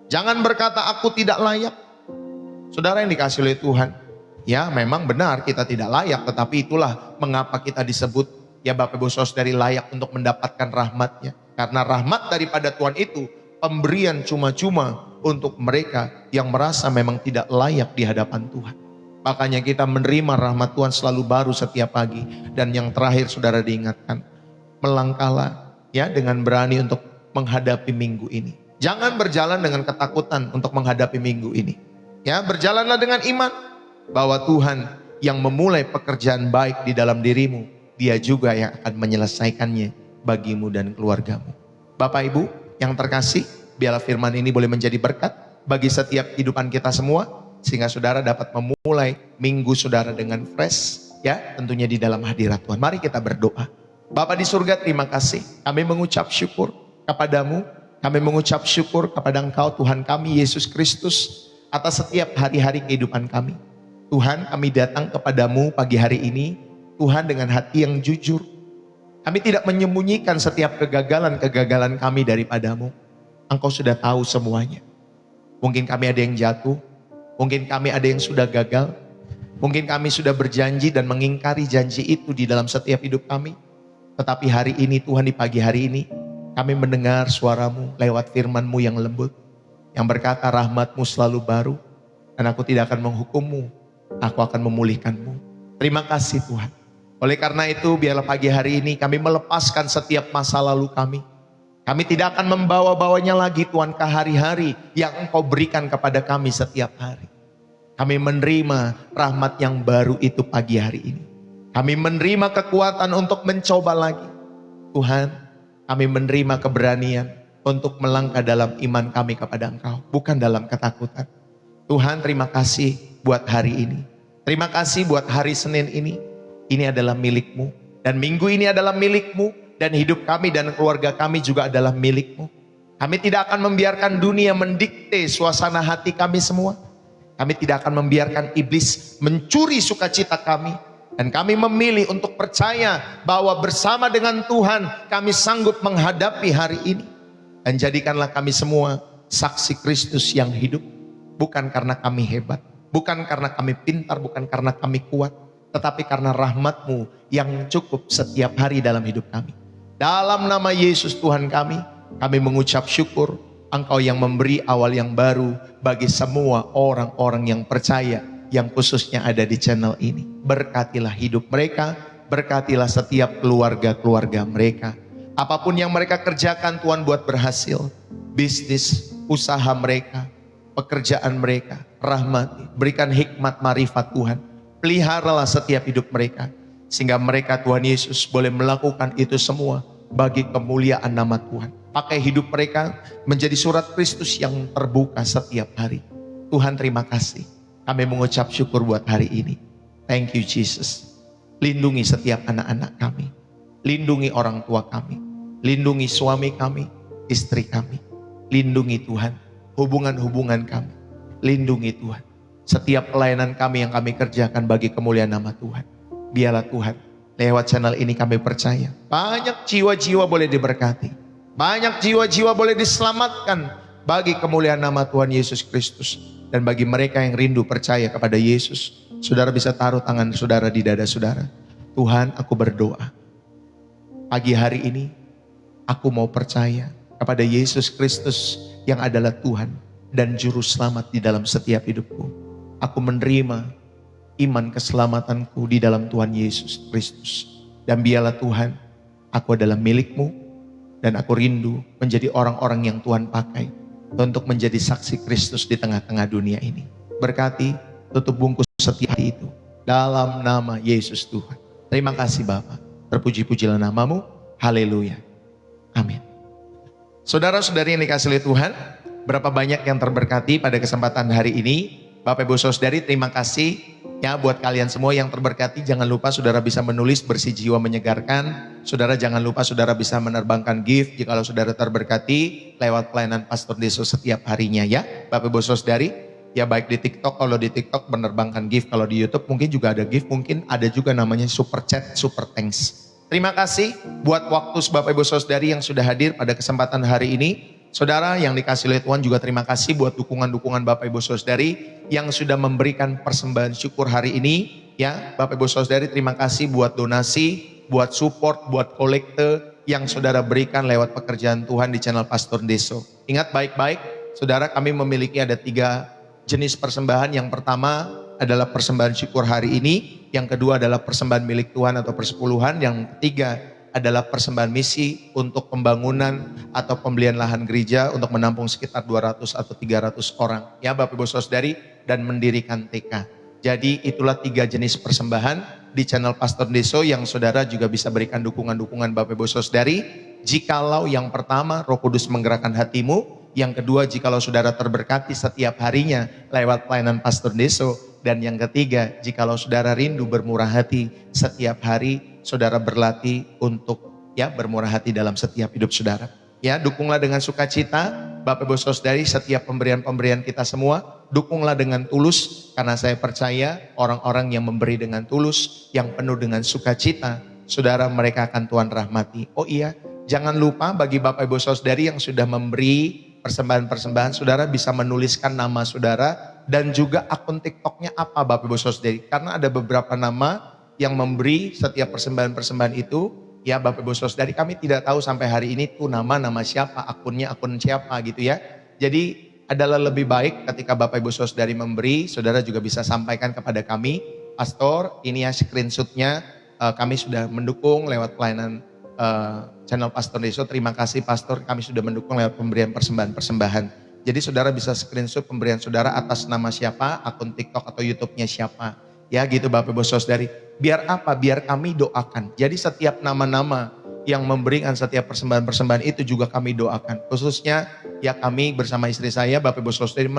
Jangan berkata aku tidak layak. Saudara yang dikasih oleh Tuhan, ya memang benar kita tidak layak, tetapi itulah mengapa kita disebut ya Bapak Ibu Saudari layak untuk mendapatkan rahmatnya. Karena rahmat daripada Tuhan itu pemberian cuma-cuma untuk mereka yang merasa memang tidak layak di hadapan Tuhan. Makanya kita menerima rahmat Tuhan selalu baru setiap pagi. Dan yang terakhir saudara diingatkan, melangkahlah ya dengan berani untuk menghadapi minggu ini. Jangan berjalan dengan ketakutan untuk menghadapi minggu ini. Ya, berjalanlah dengan iman bahwa Tuhan yang memulai pekerjaan baik di dalam dirimu, Dia juga yang akan menyelesaikannya bagimu dan keluargamu. Bapak Ibu yang terkasih, biarlah firman ini boleh menjadi berkat bagi setiap kehidupan kita semua, sehingga saudara dapat memulai minggu saudara dengan fresh, ya tentunya di dalam hadirat Tuhan. Mari kita berdoa. Bapa di surga, terima kasih. Kami mengucap syukur kepadamu. Kami mengucap syukur kepada Engkau Tuhan kami Yesus Kristus atas setiap hari-hari kehidupan kami. Tuhan, kami datang kepadamu pagi hari ini, Tuhan, dengan hati yang jujur. Kami tidak menyembunyikan setiap kegagalan-kegagalan kami daripadamu. Engkau sudah tahu semuanya. Mungkin kami ada yang jatuh, mungkin kami ada yang sudah gagal, mungkin kami sudah berjanji dan mengingkari janji itu di dalam setiap hidup kami. Tetapi hari ini Tuhan, di pagi hari ini, kami mendengar suaramu lewat firman-Mu yang lembut, yang berkata rahmat-Mu selalu baru, dan aku tidak akan menghukum-Mu, aku akan memulihkan-Mu. Terima kasih Tuhan. Oleh karena itu, biarlah pagi hari ini kami melepaskan setiap masa lalu kami. Kami tidak akan membawa-bawanya lagi Tuhan ke hari-hari yang Engkau berikan kepada kami setiap hari. Kami menerima rahmat yang baru itu pagi hari ini. Kami menerima kekuatan untuk mencoba lagi. Tuhan, kami menerima keberanian untuk melangkah dalam iman kami kepada Engkau, bukan dalam ketakutan. Tuhan, terima kasih buat hari ini. Terima kasih buat hari Senin ini. Ini adalah milik-Mu. Dan minggu ini adalah milik-Mu. Dan hidup kami dan keluarga kami juga adalah milik-Mu. Kami tidak akan membiarkan dunia mendikte suasana hati kami semua. Kami tidak akan membiarkan iblis mencuri sukacita kami. Dan kami memilih untuk percaya bahwa bersama dengan Tuhan kami sanggup menghadapi hari ini. Dan jadikanlah kami semua saksi Kristus yang hidup. Bukan karena kami hebat, bukan karena kami pintar, bukan karena kami kuat, tetapi karena rahmat-Mu yang cukup setiap hari dalam hidup kami. Dalam nama Yesus Tuhan kami mengucap syukur. Engkau yang memberi awal yang baru bagi semua orang-orang yang percaya, yang khususnya ada di channel ini. Berkatilah hidup mereka, berkatilah setiap keluarga-keluarga mereka. Apapun yang mereka kerjakan Tuhan buat berhasil. Bisnis, usaha mereka, pekerjaan mereka, rahmati, berikan hikmat marifat Tuhan. Peliharalah setiap hidup mereka, sehingga mereka Tuhan Yesus boleh melakukan itu semua bagi kemuliaan nama Tuhan. Pakai hidup mereka menjadi surat Kristus yang terbuka setiap hari. Tuhan, terima kasih. Kami mengucap syukur buat hari ini. Thank you Jesus. Lindungi setiap anak-anak kami. Lindungi orang tua kami. Lindungi suami kami, istri kami. Lindungi Tuhan hubungan-hubungan kami. Lindungi Tuhan setiap pelayanan kami yang kami kerjakan bagi kemuliaan nama Tuhan. Biarlah Tuhan, lewat channel ini kami percaya banyak jiwa-jiwa boleh diberkati. Banyak jiwa-jiwa boleh diselamatkan bagi kemuliaan nama Tuhan Yesus Kristus. Dan bagi mereka yang rindu percaya kepada Yesus, saudara bisa taruh tangan saudara di dada saudara. Tuhan, aku berdoa. Pagi hari ini, aku mau percaya kepada Yesus Kristus yang adalah Tuhan dan Juru Selamat di dalam setiap hidupku. Aku menerima iman keselamatanku di dalam Tuhan Yesus Kristus. Dan biarlah Tuhan, aku adalah milik-Mu dan aku rindu menjadi orang-orang yang Tuhan pakai untuk menjadi saksi Kristus di tengah-tengah dunia ini. Berkati, tutup bungkus setiap hari itu. Dalam nama Yesus Tuhan. Terima kasih Bapa. Terpuji-pujilah nama-Mu. Haleluya. Amin. Saudara-saudari yang dikasihi oleh Tuhan, berapa banyak yang terberkati pada kesempatan hari ini. Bapak Ibu Saudari, terima kasih ya buat kalian semua yang terberkati. Jangan lupa saudara bisa menulis bersih jiwa menyegarkan. Saudara jangan lupa saudara bisa menerbangkan gift jikalau saudara terberkati lewat pelayanan Pastor Deso setiap harinya ya. Bapak Ibu Saudari, ya baik di TikTok, kalau di TikTok menerbangkan gift, kalau di YouTube mungkin juga ada gift, mungkin ada juga namanya super chat, super thanks. Terima kasih buat waktu Bapak Ibu Saudari yang sudah hadir pada kesempatan hari ini. Saudara yang dikasihi oleh Tuhan juga terima kasih buat dukungan-dukungan Bapak Ibu Saudari yang sudah memberikan persembahan syukur hari ini. Ya, Bapak Ibu Saudari terima kasih buat donasi, buat support, buat kolekte yang saudara berikan lewat pekerjaan Tuhan di channel Pastor Deso. Ingat baik-baik, saudara, kami memiliki ada 3 jenis persembahan. Yang pertama adalah persembahan syukur hari ini. Yang kedua adalah persembahan milik Tuhan atau persepuluhan. Yang ketiga adalah persembahan misi untuk pembangunan atau pembelian lahan gereja untuk menampung sekitar 200 atau 300 orang. Ya Bapak Ibu Saudari, dan mendirikan TK. Jadi itulah 3 jenis persembahan di channel Pastor Deso yang saudara juga bisa berikan dukungan-dukungan Bapak Ibu Saudari. Jikalau yang pertama Roh Kudus menggerakkan hatimu, yang kedua jikalau saudara terberkati setiap harinya lewat pelayanan Pastor Deso, dan yang ketiga jikalau saudara rindu bermurah hati setiap hari saudara berlatih untuk bermurah hati dalam setiap hidup saudara. Ya, dukunglah dengan sukacita Bapak Ibu Saudari setiap pemberian-pemberian kita semua. Dukunglah dengan tulus, karena saya percaya orang-orang yang memberi dengan tulus, yang penuh dengan sukacita, saudara, mereka akan Tuhan rahmati. Oh iya, jangan lupa bagi Bapak Ibu Saudari yang sudah memberi persembahan-persembahan, saudara bisa menuliskan nama saudara dan juga akun TikToknya apa Bapak Ibu Saudari. Karena ada beberapa nama yang memberi setiap persembahan-persembahan itu, ya Bapak Ibu Saudari, kami tidak tahu sampai hari ini tuh nama siapa, akunnya akun siapa gitu ya. Jadi adalah lebih baik ketika Bapak Ibu Saudari memberi, saudara juga bisa sampaikan kepada kami, Pastor, ini ya screenshotnya, kami sudah mendukung lewat pelayanan channel Pastor Deso. Terima kasih Pastor, kami sudah mendukung lewat pemberian persembahan-persembahan. Jadi saudara bisa screenshot pemberian saudara atas nama siapa, akun TikTok atau YouTube-nya siapa. Ya gitu Bapak Ibu Saudari. Biar apa? Biar kami doakan. Jadi setiap nama-nama yang memberikan setiap persembahan-persembahan itu juga kami doakan. Khususnya ya kami bersama istri saya Bapak Ibu Saudari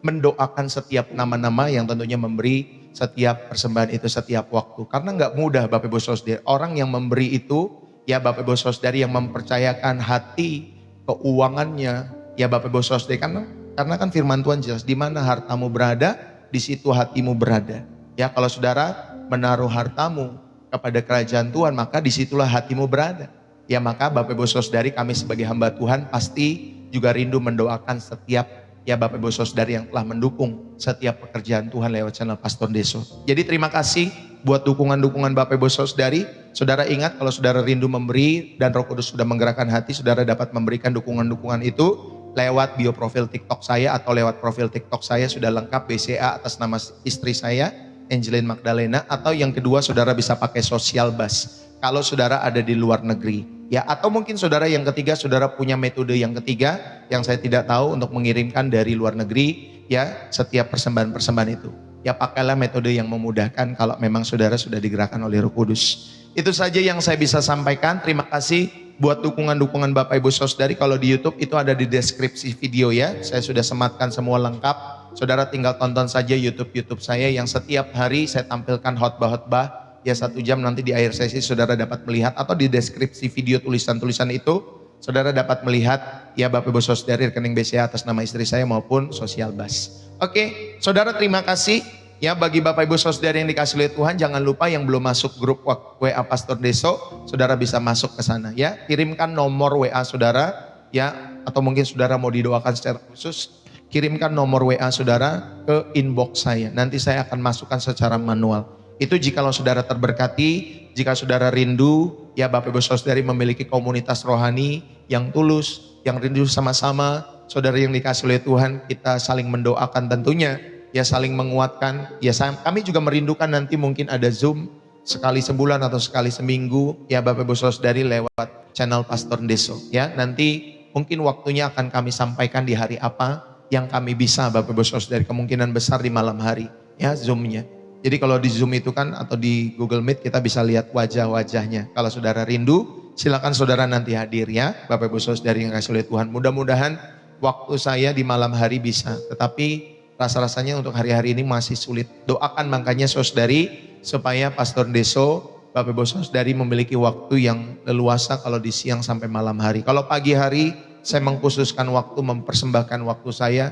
mendoakan setiap nama-nama yang tentunya memberi setiap persembahan itu setiap waktu. Karena nggak mudah Bapak Ibu Saudari. Orang yang memberi itu ya Bapak Ibu Saudari yang mempercayakan hati keuangannya ya Bapak Ibu Saudari. Karena kan firman Tuhan jelas, di mana hartamu berada, di situ hatimu berada. Ya kalau saudara menaruh hartamu kepada kerajaan Tuhan, maka disitulah hatimu berada. Ya maka Bapak Ibu Saudari, kami sebagai hamba Tuhan pasti juga rindu mendoakan setiap ya Bapak Ibu Saudari yang telah mendukung setiap pekerjaan Tuhan lewat channel Pastor Deso. Jadi terima kasih buat dukungan-dukungan Bapak Ibu Saudari. Saudara ingat kalau saudara rindu memberi dan Roh Kudus sudah menggerakkan hati, saudara dapat memberikan dukungan-dukungan itu lewat bio profil TikTok saya atau lewat profil TikTok saya sudah lengkap BCA atas nama istri saya, Angelina Magdalena, atau yang kedua saudara bisa pakai Social Bus kalau saudara ada di luar negeri ya, atau mungkin saudara yang ketiga saudara punya metode yang ketiga yang saya tidak tahu untuk mengirimkan dari luar negeri ya setiap persembahan-persembahan itu ya, pakailah metode yang memudahkan kalau memang saudara sudah digerakkan oleh Roh Kudus. Itu saja yang saya bisa sampaikan. Terima kasih buat dukungan-dukungan Bapak Ibu Saudari. Kalau di YouTube itu ada di deskripsi video ya, saya sudah sematkan semua lengkap. Saudara tinggal tonton saja YouTube saya yang setiap hari saya tampilkan khotbah-khotbah ya 1 jam, nanti di akhir sesi saudara dapat melihat, atau di deskripsi video tulisan-tulisan itu saudara dapat melihat ya Bapak Ibu Saudari rekening BCA atas nama istri saya maupun Social Bus. Oke, saudara terima kasih ya bagi Bapak Ibu Saudari yang dikasih oleh Tuhan. Jangan lupa yang belum masuk grup WA Pastor Deso, saudara bisa masuk ke sana ya. Kirimkan nomor WA saudara ya, atau mungkin saudara mau didoakan secara khusus, kirimkan nomor WA saudara ke inbox saya. Nanti saya akan masukkan secara manual. Itu jikalau saudara terberkati, jika saudara rindu, ya Bapak Ibu Saudari memiliki komunitas rohani yang tulus, yang rindu sama-sama, saudara yang dikasih oleh Tuhan, kita saling mendoakan tentunya, ya saling menguatkan. Ya kami juga merindukan nanti mungkin ada Zoom sekali sebulan atau sekali seminggu, ya Bapak Ibu Saudari lewat channel Pastor Deso. Ya nanti mungkin waktunya akan kami sampaikan di hari apa yang kami bisa Bapak Ibu Saudari, kemungkinan besar di malam hari ya Zoom-nya. Jadi kalau di Zoom itu kan atau di Google Meet kita bisa lihat wajah-wajahnya. Kalau saudara rindu silakan saudara nanti hadir ya Bapak Ibu Saudari yang kasih oleh Tuhan. Mudah-mudahan waktu saya di malam hari bisa, tetapi rasa-rasanya untuk hari-hari ini masih sulit. Doakan makanya saudari supaya Pastor Deso, Bapak Ibu Saudari memiliki waktu yang leluasa kalau di siang sampai malam hari. Kalau pagi hari saya mengkhususkan waktu, mempersembahkan waktu saya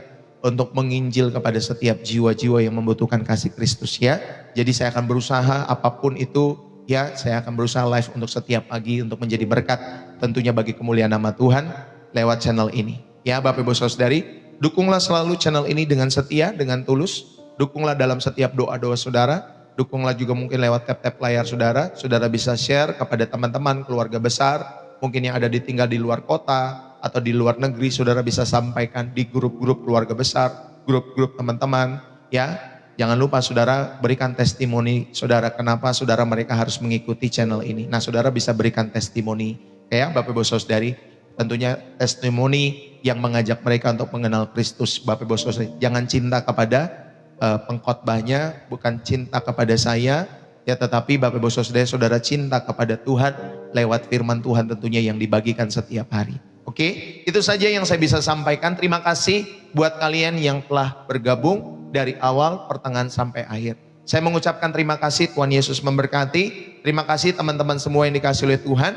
untuk menginjil kepada setiap jiwa-jiwa yang membutuhkan kasih Kristus ya. Jadi saya akan berusaha apapun itu ya, saya akan berusaha live untuk setiap pagi untuk menjadi berkat tentunya bagi kemuliaan nama Tuhan lewat channel ini. Ya Bapak Ibu Saudari, dukunglah selalu channel ini dengan setia, dengan tulus. Dukunglah dalam setiap doa-doa saudara. Dukunglah juga mungkin lewat tap-tap layar saudara. Saudara bisa share kepada teman-teman, keluarga besar, mungkin yang ada tinggal di luar kota atau di luar negeri. Saudara bisa sampaikan di grup-grup keluarga besar, grup-grup teman-teman ya. Jangan lupa saudara berikan testimoni saudara kenapa saudara mereka harus mengikuti channel ini. Nah saudara bisa berikan testimoni kayak Bapak Ibu Saudari. Tentunya testimoni yang mengajak mereka untuk mengenal Kristus. Bapak Ibu Saudari, jangan cinta kepada pengkhotbahnya, bukan cinta kepada saya. Ya tetapi Bapak Ibu Saudari, saudara cinta kepada Tuhan lewat firman Tuhan tentunya yang dibagikan setiap hari. Oke, itu saja yang saya bisa sampaikan. Terima kasih buat kalian yang telah bergabung dari awal, pertengahan sampai akhir. Saya mengucapkan terima kasih, Tuhan Yesus memberkati. Terima kasih teman-teman semua yang dikasih oleh Tuhan.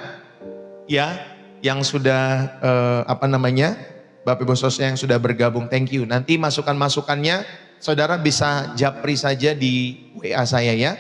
Ya, yang sudah Bapak Ibu Saudara yang sudah bergabung, thank you. Nanti masukan-masukannya saudara bisa japri saja di WA saya ya.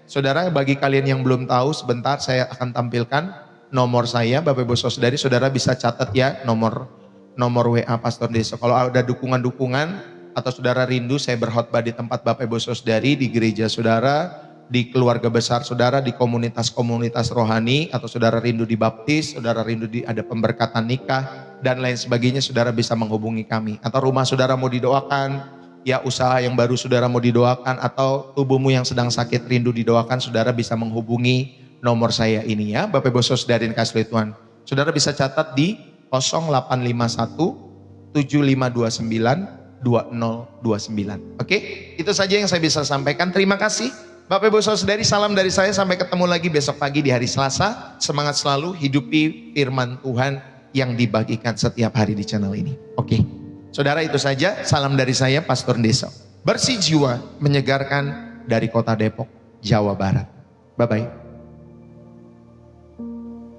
Saudara, bagi kalian yang belum tahu, sebentar saya akan tampilkan nomor saya. Bapak Ibu Saudari, saudara bisa catat ya nomor WA Pastor Deso. Kalau ada dukungan-dukungan atau saudara rindu saya berkhotbah di tempat Bapak Ibu Saudari, di gereja saudara, di keluarga besar saudara, di komunitas-komunitas rohani, atau saudara rindu dibaptis, saudara rindu ada pemberkatan nikah dan lain sebagainya, saudara bisa menghubungi kami. Atau rumah saudara mau didoakan, ya usaha yang baru saudara mau didoakan, atau tubuhmu yang sedang sakit rindu didoakan, saudara bisa menghubungi nomor saya ini ya. Bapak Ibu Saudari yang kasih Tuhan, saudara bisa catat di 0851 7529 2029. Oke, itu saja yang saya bisa sampaikan. Terima kasih Bapak Ibu Saudari, salam dari saya, sampai ketemu lagi besok pagi di hari Selasa. Semangat selalu, hidupi firman Tuhan yang dibagikan setiap hari di channel ini. Oke, saudara, itu saja, salam dari saya Pastor Deso. Bersih jiwa, menyegarkan dari kota Depok, Jawa Barat. Bye-bye.